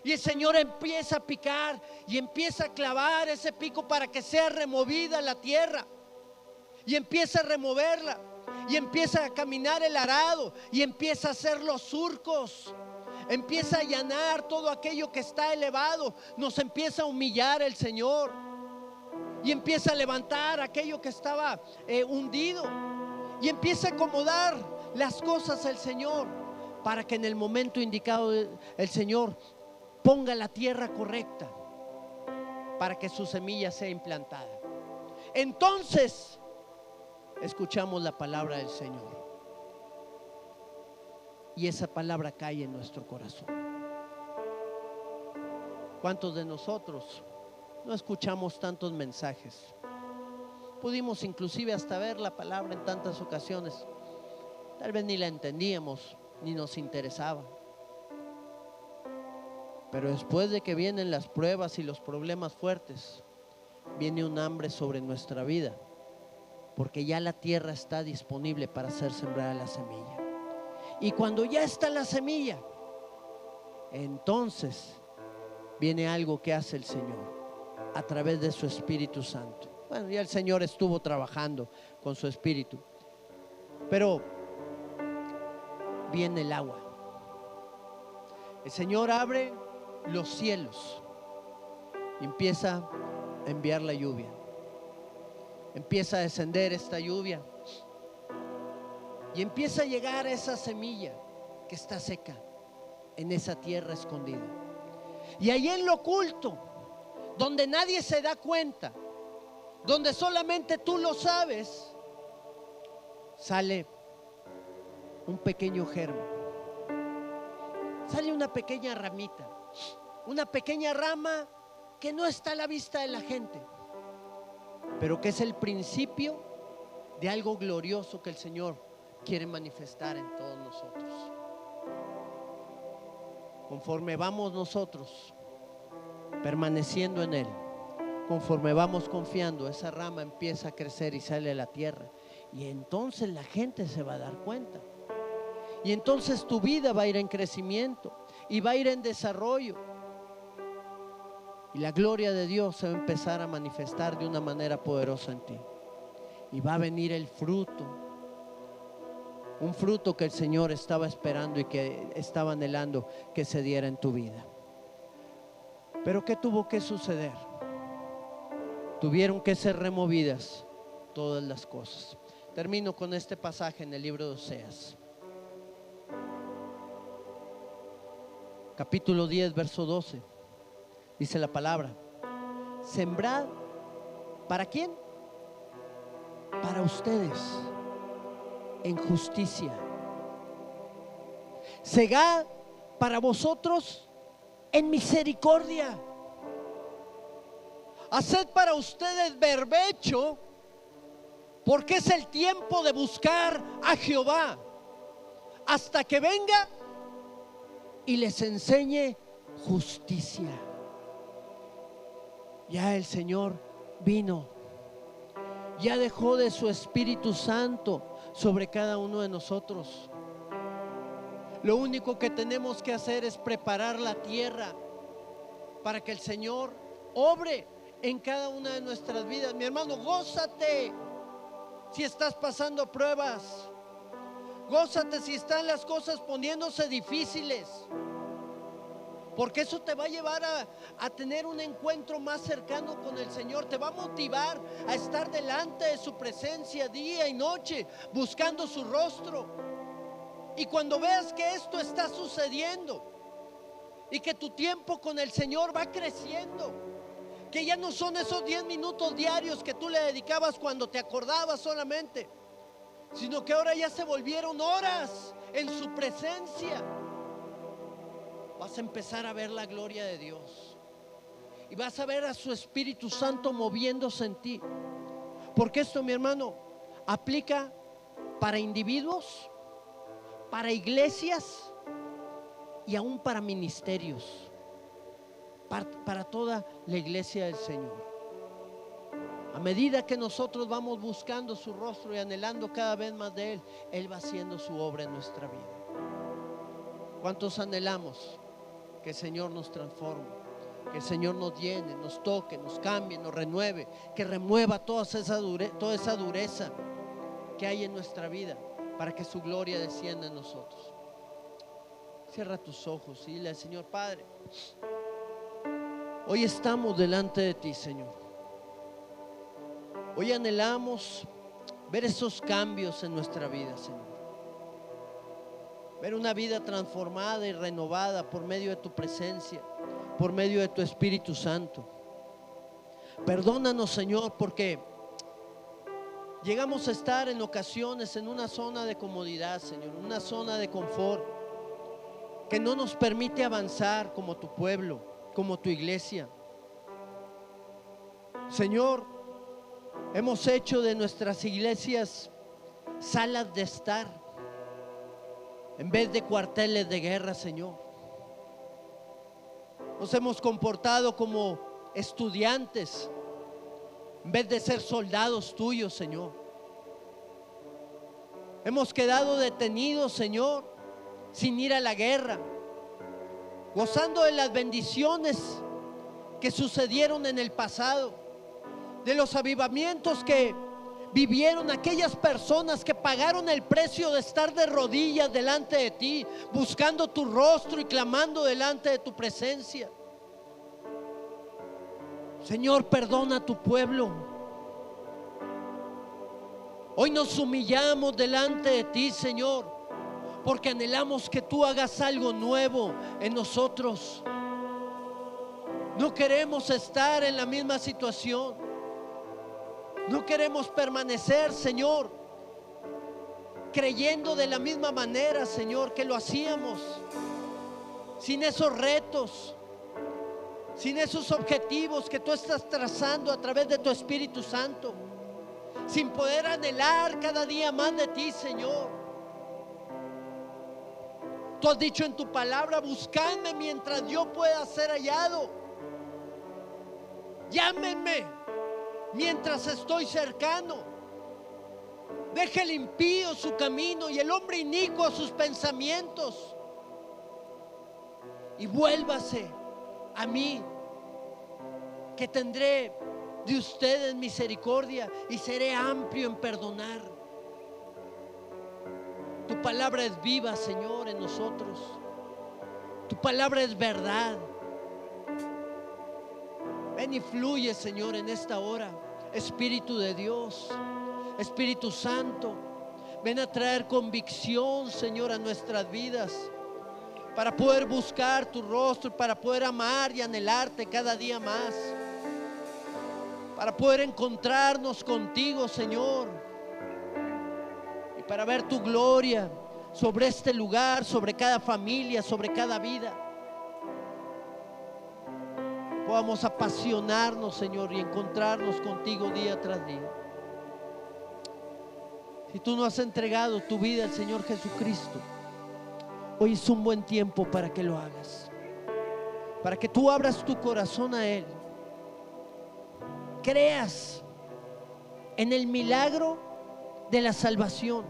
Y el Señor empieza a picar y empieza a clavar ese pico para que sea removida la tierra. Y empieza a removerla. Y empieza a caminar el arado. Y empieza a hacer los surcos. Empieza a allanar todo aquello que está elevado. Nos empieza a humillar el Señor. Y empieza a levantar aquello que estaba hundido. Y empieza a acomodar las cosas el Señor, para que en el momento indicado el Señor ponga la tierra correcta para que su semilla sea implantada. Entonces escuchamos la palabra del Señor y esa palabra cae en nuestro corazón. ¿Cuántos de nosotros no escuchamos tantos mensajes? Pudimos inclusive hasta ver la palabra en tantas ocasiones, tal vez ni la entendíamos ni nos interesaba. Pero después de que vienen las pruebas y los problemas fuertes, viene un hambre sobre nuestra vida, porque ya la tierra está disponible para hacer sembrar la semilla. Y cuando ya está la semilla, entonces viene algo que hace el Señor a través de su Espíritu Santo. Bueno, ya el Señor estuvo trabajando con su Espíritu, pero viene el agua. El Señor abre los cielos y empieza a enviar la lluvia. Empieza a descender esta lluvia y empieza a llegar a esa semilla que está seca en esa tierra escondida. Y ahí en lo oculto, donde nadie se da cuenta, donde solamente tú lo sabes, sale un pequeño germen, sale una pequeña ramita, una pequeña rama que no está a la vista de la gente, pero que es el principio de algo glorioso que el Señor quiere manifestar en todos nosotros. Conforme vamos nosotros permaneciendo en Él, conforme vamos confiando, esa rama empieza a crecer y sale a la tierra, y entonces la gente se va a dar cuenta. Y entonces tu vida va a ir en crecimiento y va a ir en desarrollo. Y la gloria de Dios se va a empezar a manifestar de una manera poderosa en ti. Y va a venir el fruto. Un fruto que el Señor estaba esperando y que estaba anhelando que se diera en tu vida. Pero ¿qué tuvo que suceder? Tuvieron que ser removidas todas las cosas. Termino con este pasaje en el libro de Oseas. Capítulo 10, verso 12. Dice la palabra: sembrad, ¿para quién? Para ustedes, en justicia. Segad para vosotros en misericordia. Haced para ustedes berbecho, porque es el tiempo de buscar a Jehová, hasta que venga y les enseñe justicia. Ya el Señor vino, ya dejó de su Espíritu Santo sobre cada uno de nosotros. Lo único que tenemos que hacer es preparar la tierra para que el Señor obre en cada una de nuestras vidas. Mi hermano, gózate si estás pasando pruebas. Gózate si están las cosas poniéndose difíciles, porque eso te va a llevar a tener un encuentro más cercano con el Señor. Te va a motivar a estar delante de su presencia día y noche, buscando su rostro. Y cuando veas que esto está sucediendo y que tu tiempo con el Señor va creciendo, que ya no son esos 10 minutos diarios que tú le dedicabas cuando te acordabas solamente, sino que ahora ya se volvieron horas en su presencia, vas a empezar a ver la gloria de Dios y vas a ver a su Espíritu Santo moviéndose en ti. Porque esto, mi hermano, aplica para individuos, para iglesias y aún para ministerios, para toda la iglesia del Señor. A medida que nosotros vamos buscando su rostro y anhelando cada vez más de Él, Él va haciendo su obra en nuestra vida. ¿Cuántos anhelamos Que el Señor nos transforme, que el Señor nos llene, nos toque, nos cambie, nos renueve, que remueva toda esa dureza que hay en nuestra vida, para que su gloria descienda en nosotros. Cierra tus ojos y dile al Señor: Padre, hoy estamos delante de ti, Señor. Hoy anhelamos ver esos cambios en nuestra vida, Señor. Ver una vida transformada y renovada por medio de tu presencia, por medio de tu Espíritu Santo. Perdónanos, Señor, porque llegamos a estar en ocasiones en una zona de comodidad, Señor, una zona de confort que no nos permite avanzar como tu pueblo, como tu iglesia. Señor, hemos hecho de nuestras iglesias salas de estar en vez de cuarteles de guerra, Señor. Nos hemos comportado como estudiantes en vez de ser soldados tuyos, Señor. Hemos quedado detenidos, Señor, sin ir a la guerra, gozando de las bendiciones que sucedieron en el pasado, de los avivamientos que vivieron aquellas personas que pagaron el precio de estar de rodillas delante de ti, buscando tu rostro y clamando delante de tu presencia. Señor, perdona a tu pueblo. Hoy nos humillamos delante de ti, Señor, porque anhelamos que tú hagas algo nuevo en nosotros. No queremos estar en la misma situación. No queremos permanecer, Señor, creyendo de la misma manera, Señor, que lo hacíamos, sin esos retos, sin esos objetivos que tú estás trazando a través de tu Espíritu Santo, sin poder anhelar cada día más de ti, Señor. Tú has dicho en tu palabra: buscadme mientras yo pueda ser hallado. Llámenme mientras estoy cercano. Deje el impío su camino y el hombre inicuo sus pensamientos, y vuélvase a mí, que tendré de ustedes misericordia y seré amplio en perdonar. Tu palabra es viva, Señor, en nosotros. Tu palabra es verdad. Ven y fluye, Señor, en esta hora. Espíritu de Dios, Espíritu Santo, ven a traer convicción, Señor, a nuestras vidas, para poder buscar tu rostro, para poder amar y anhelarte cada día más, para poder encontrarnos contigo, Señor, y para ver tu gloria sobre este lugar, sobre cada familia, sobre cada vida. Podamos apasionarnos, Señor, y encontrarnos contigo día tras día. Si tú no has entregado tu vida al Señor Jesucristo, hoy es un buen tiempo para que lo hagas, para que tú abras tu corazón a Él, creas en el milagro de la salvación.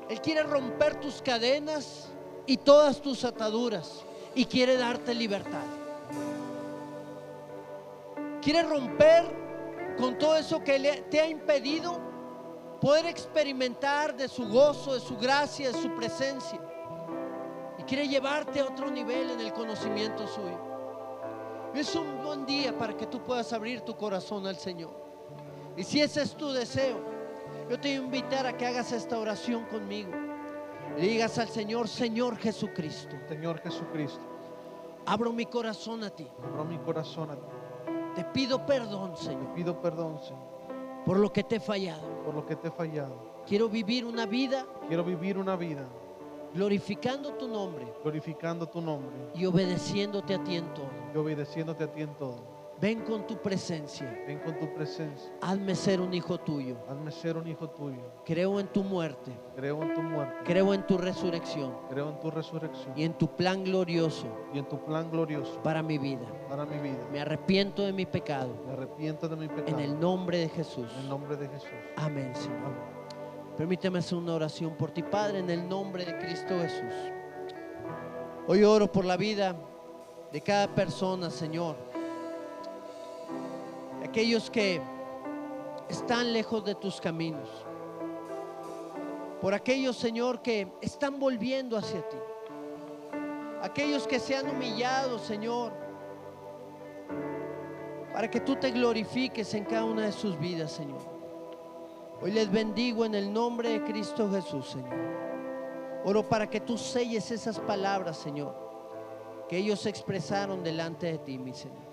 Él quiere romper tus cadenas y todas tus ataduras, y quiere darte libertad. Quiere romper con todo eso que te ha impedido poder experimentar de su gozo, de su gracia, de su presencia, y quiere llevarte a otro nivel en el conocimiento suyo. Es un buen día para que tú puedas abrir tu corazón al Señor. Y si ese es tu deseo, yo te voy a invitar a que hagas esta oración conmigo. Le digas al Señor: Señor Jesucristo, Señor Jesucristo, abro mi corazón a ti. abro mi corazón a ti. Te pido perdón, Señor, Pido perdón, Señor, por lo que te he fallado. por lo que te he fallado. Quiero vivir una vida Quiero vivir una vida glorificando tu nombre glorificando tu nombre y obedeciéndote a ti en todo. y obedeciéndote a ti en todo. Ven con tu presencia. Ven con tu presencia. Hazme ser un hijo tuyo. Hazme ser un hijo tuyo. Creo en tu muerte. Creo en tu muerte. Creo en tu resurrección Creo en tu resurrección y en tu plan glorioso y en tu plan glorioso para mi vida. para mi vida. Me arrepiento de mi pecado. Me arrepiento de mi pecado. En el nombre de Jesús. En el nombre de Jesús. Amén, Señor. Amén. Permíteme hacer una oración por ti, Padre, en el nombre de Cristo Jesús. Hoy oro por la vida de cada persona, Señor. Aquellos que están lejos de tus caminos. Por aquellos, Señor, que están volviendo hacia ti. Aquellos que se han humillado, Señor, para que tú te glorifiques en cada una de sus vidas, Señor. Hoy les bendigo en el nombre de Cristo Jesús, Señor. Oro para que tú selles esas palabras, Señor, que ellos expresaron delante de ti, mi Señor.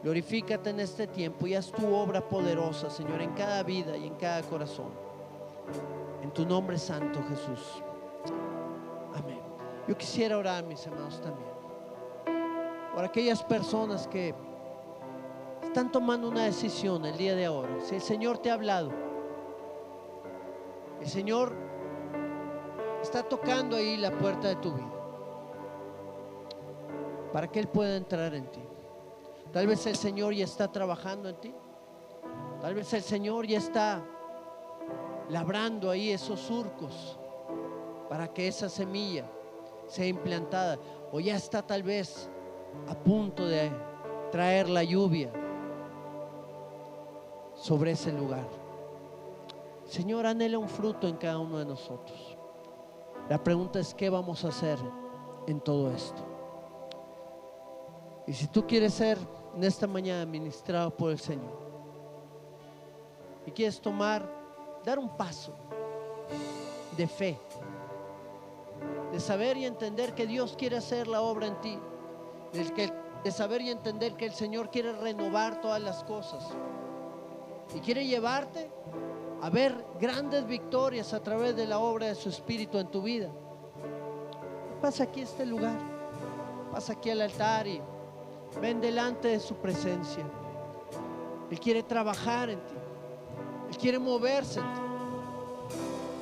Glorifícate en este tiempo y haz tu obra poderosa, Señor, en cada vida y en cada corazón. En tu nombre santo, Jesús. Amén. Yo quisiera orar, mis hermanos, también por aquellas personas que están tomando una decisión el día de ahora. Si el Señor te ha hablado, el Señor está tocando ahí la puerta de tu vida para que Él pueda entrar en ti. Tal vez el Señor ya está trabajando en ti. Tal vez el Señor ya está labrando ahí esos surcos para que esa semilla sea implantada, o ya está tal vez a punto de traer la lluvia sobre ese lugar. Señor, anhela un fruto en cada uno de nosotros. La pregunta es: ¿qué vamos a hacer en todo esto? Y si tú quieres ser en esta mañana ministrado por el Señor y quieres dar un paso de fe, de saber y entender que Dios quiere hacer la obra en ti, de saber y entender que el Señor quiere renovar todas las cosas y quiere llevarte a ver grandes victorias a través de la obra de su Espíritu en tu vida, pasa aquí a este lugar, pasa aquí al altar y ven delante de su presencia. Él quiere trabajar en ti, Él quiere moverse en ti,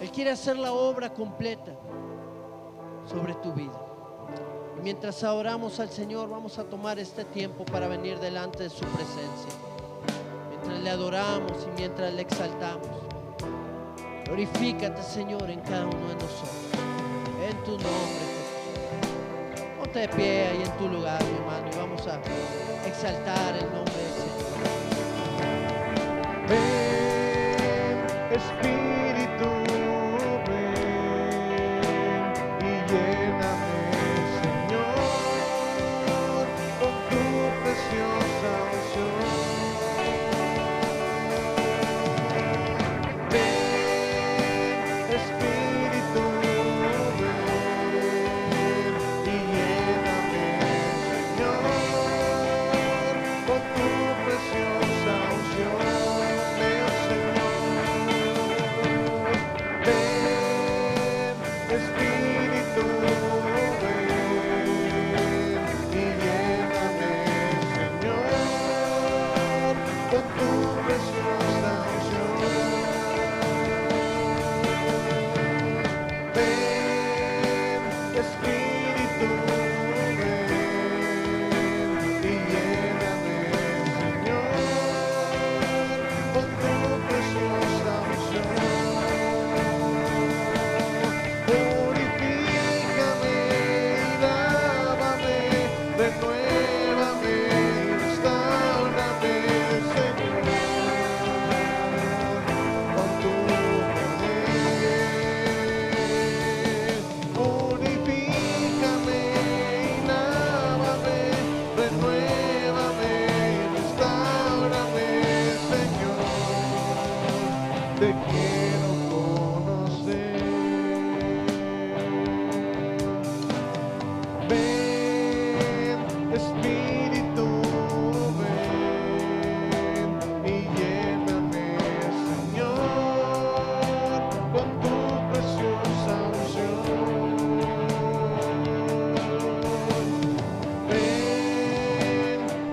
Él quiere hacer la obra completa sobre tu vida. Y mientras adoramos al Señor, vamos a tomar este tiempo para venir delante de su presencia. Mientras le adoramos y mientras le exaltamos, glorifícate, Señor, en cada uno de nosotros. En tu nombre, Jesús. Ponte de pie ahí en tu lugar, mi hermano, y vamos a exaltar el nombre del Señor. Ven, Espíritu, ven y lléname, Señor, con tu preciosa unción.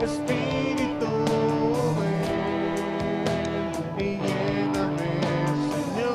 Espíritu, ven y lléname, Señor.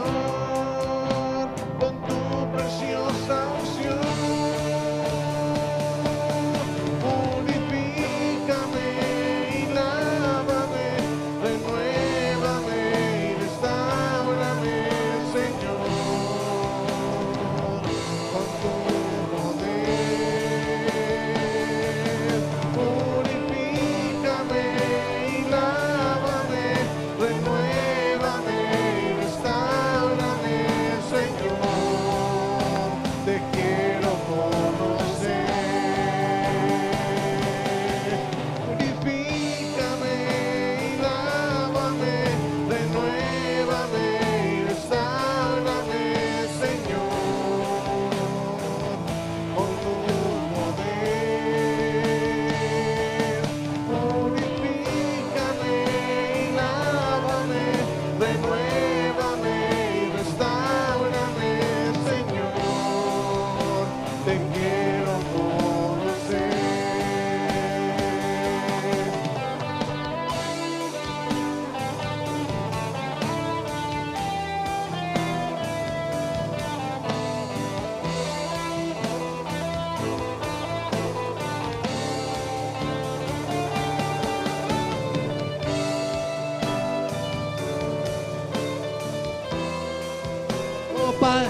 Padre,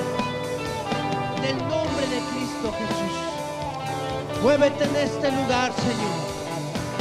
en el nombre de Cristo Jesús, muévete en este lugar, Señor.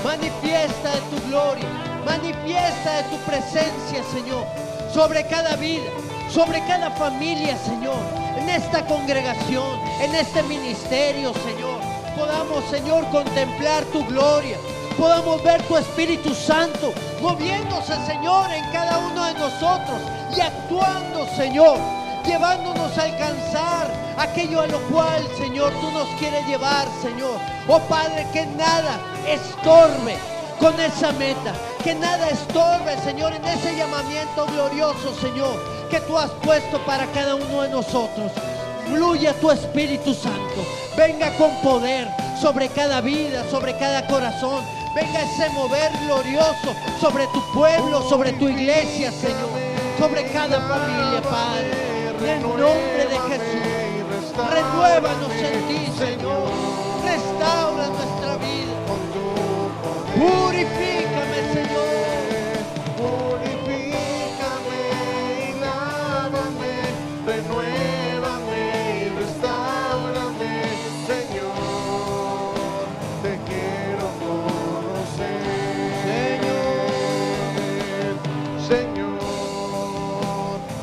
Manifiesta de tu gloria, manifiesta de tu presencia, Señor, sobre cada vida, sobre cada familia, Señor, en esta congregación, en este ministerio, Señor. Podamos, Señor, contemplar tu gloria, podamos ver tu Espíritu Santo moviéndose, Señor, en cada uno de nosotros y actuando, Señor, llevándonos a alcanzar aquello a lo cual, Señor, tú nos quieres llevar, Señor. Oh Padre, que nada estorbe con esa meta, que nada estorbe, Señor, en ese llamamiento glorioso, Señor, que tú has puesto para cada uno de nosotros. Fluya tu Espíritu Santo, venga con poder sobre cada vida, sobre cada corazón. Venga ese mover glorioso sobre tu pueblo, sobre tu iglesia, Señor, sobre cada familia, Padre. En el nombre de Jesús, renuévanos en ti, Señor. Restaura nuestra vida. Purifícame, Señor. Purifícame y lávame, renuévame y restáurame, Señor. Te quiero conocer, Señor,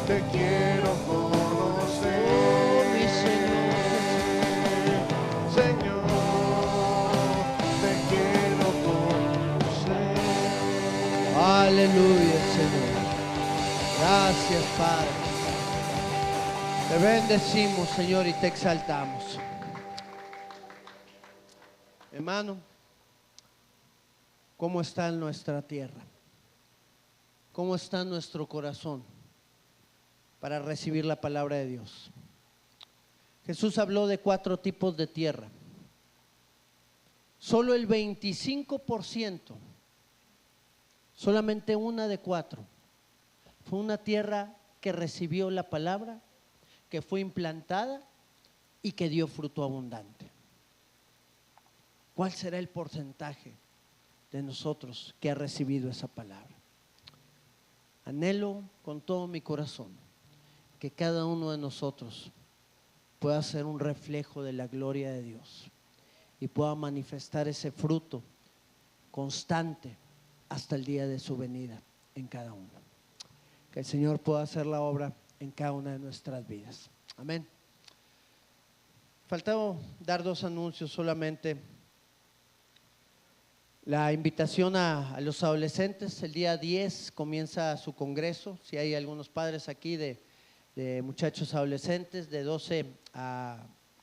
te quiero conocer, Mi Señor, te quiero conocer. Aleluya, Señor. Gracias, Padre. Te bendecimos, Señor, y te exaltamos. Hermano, ¿cómo está nuestra tierra? ¿Cómo está nuestro corazón para recibir la palabra de Dios? Jesús habló de 4 tipos de tierra. Solo el 25%, solamente una de 4, fue una tierra que recibió la palabra, que fue implantada y que dio fruto abundante. ¿Cuál será el porcentaje de nosotros que ha recibido esa palabra? Anhelo con todo mi corazón que cada uno de nosotros pueda ser un reflejo de la gloria de Dios y pueda manifestar ese fruto constante hasta el día de su venida en cada uno. Que el Señor pueda hacer la obra en cada una de nuestras vidas. Amén. Faltaba dar 2 anuncios solamente. La invitación a los adolescentes, el día 10 comienza su congreso. Si hay algunos padres aquí de muchachos adolescentes de 12 a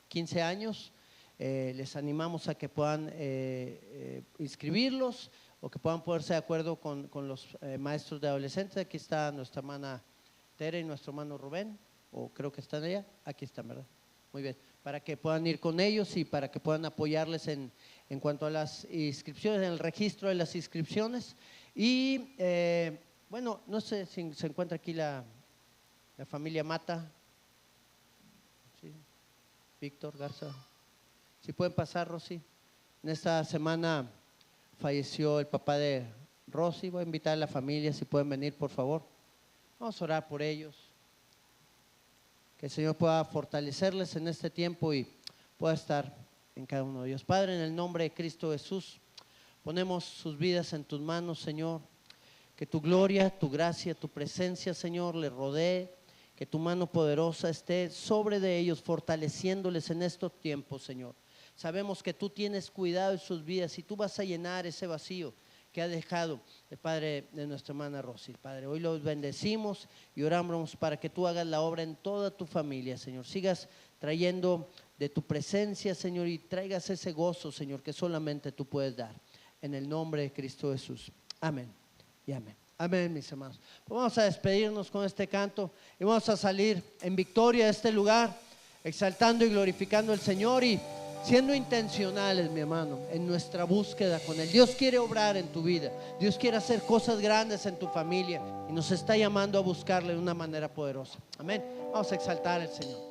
15 años, les animamos a que puedan inscribirlos o que puedan ponerse de acuerdo con los maestros de adolescentes. Aquí está nuestra hermana Tere y nuestro hermano Rubén, o creo que están allá, aquí están, ¿verdad? Muy bien, para que puedan ir con ellos y para que puedan apoyarles en cuanto a las inscripciones, en el registro de las inscripciones. Y bueno, no sé si se encuentra aquí la familia Mata, ¿sí? Víctor Garza, si pueden pasar, Rosy. En esta semana falleció el papá de Rosy. Voy a invitar a la familia, si pueden venir, por favor. Vamos a orar por ellos. Que el Señor pueda fortalecerles en este tiempo y pueda estar en cada uno de ellos. Padre, en el nombre de Cristo Jesús, ponemos sus vidas en tus manos, Señor. Que tu gloria, tu gracia, tu presencia, Señor, les rodee. Que tu mano poderosa esté sobre de ellos, fortaleciéndoles en estos tiempos, Señor. Sabemos que tú tienes cuidado de sus vidas y tú vas a llenar ese vacío que ha dejado el Padre de nuestra hermana Rosy. Padre, hoy los bendecimos y oramos para que tú hagas la obra en toda tu familia, Señor. Sigas trayendo de tu presencia, Señor, y traigas ese gozo, Señor, que solamente tú puedes dar. En el nombre de Cristo Jesús. Amén y amén. Amén, mis hermanos. Pues vamos a despedirnos con este canto y vamos a salir en victoria de este lugar, exaltando y glorificando al Señor y siendo intencionales, mi hermano, en nuestra búsqueda con Él. Dios quiere obrar en tu vida, Dios quiere hacer cosas grandes en tu familia y nos está llamando a buscarle de una manera poderosa. Amén. Vamos a exaltar al Señor.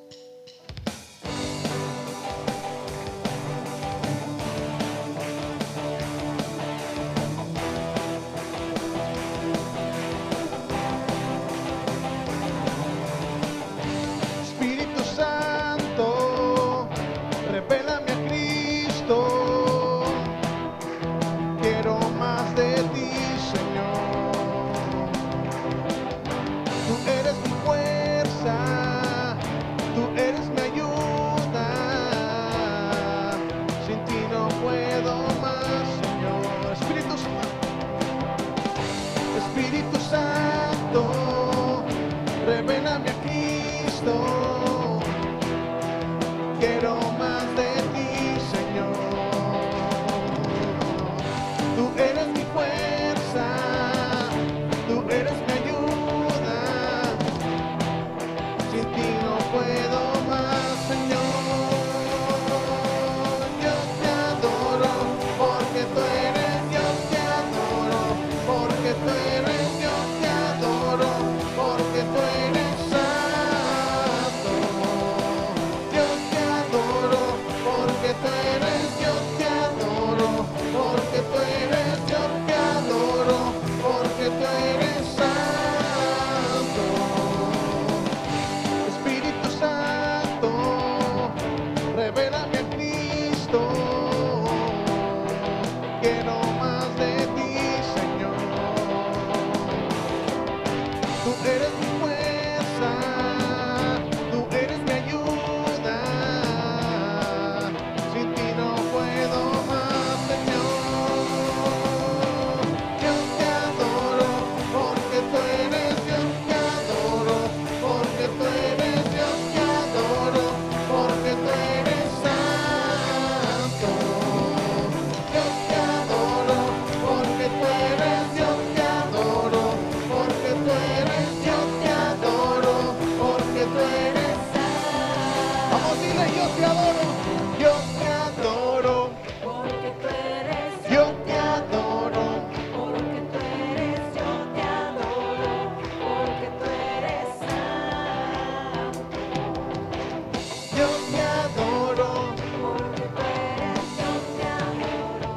Revélame a Cristo. Quiero más de ti, Señor. Tú eres mi fuerza, tú eres mi ayuda. Sin ti no puedo más, Señor. Yo te adoro porque tú eres. Yo te adoro porque tú eres. Yo te adoro porque tú eres santo. Yo te adoro porque tú eres. Yo te adoro porque tú eres. Yo te adoro porque tú eres santo. Espíritu Santo, revélame a Cristo. Quiero más de ti, Señor. Tú eres mi fuerza, tú eres mi ayuda. Sin ti no puedo más, Señor. Yo te adoro porque tú eres. Yo te adoro porque tú eres. Yo te adoro porque tú eres santo. Yo te adoro porque tú eres. Yo te adoro porque tú eres. Yo te adoro porque tú eres santo. Vamos, dile, yo te adoro. Yo te adoro. Porque tú eres, Yo te adoro. porque tú eres, yo te adoro, porque tú eres santo. Yo te adoro. Porque tú eres, yo te adoro,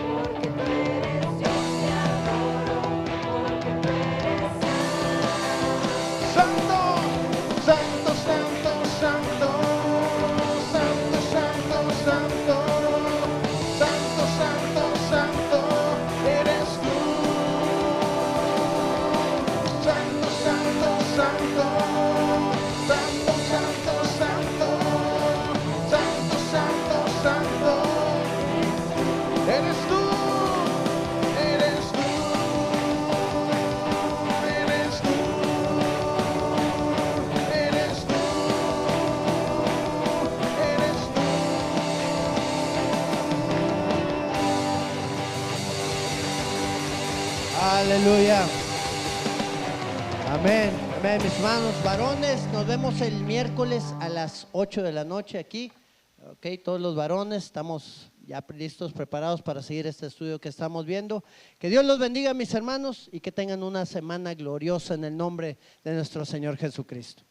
porque tú eres, yo te adoro, porque tú eres santo. Santo, santo, santo, santo, santo, santo, santo, santo, santo, eres tú. Santo, santo, santo, santo, santo, santo, santo, santo, santo, eres tú, eres tú, eres tú. Eres tú, eres tú. Aleluya. Amén. Amén, mis hermanos varones. Nos vemos el miércoles a las 8 de la noche aquí. Ok, todos los varones estamos ya listos, preparados para seguir este estudio que estamos viendo. Que Dios los bendiga, mis hermanos, y que tengan una semana gloriosa en el nombre de nuestro Señor Jesucristo.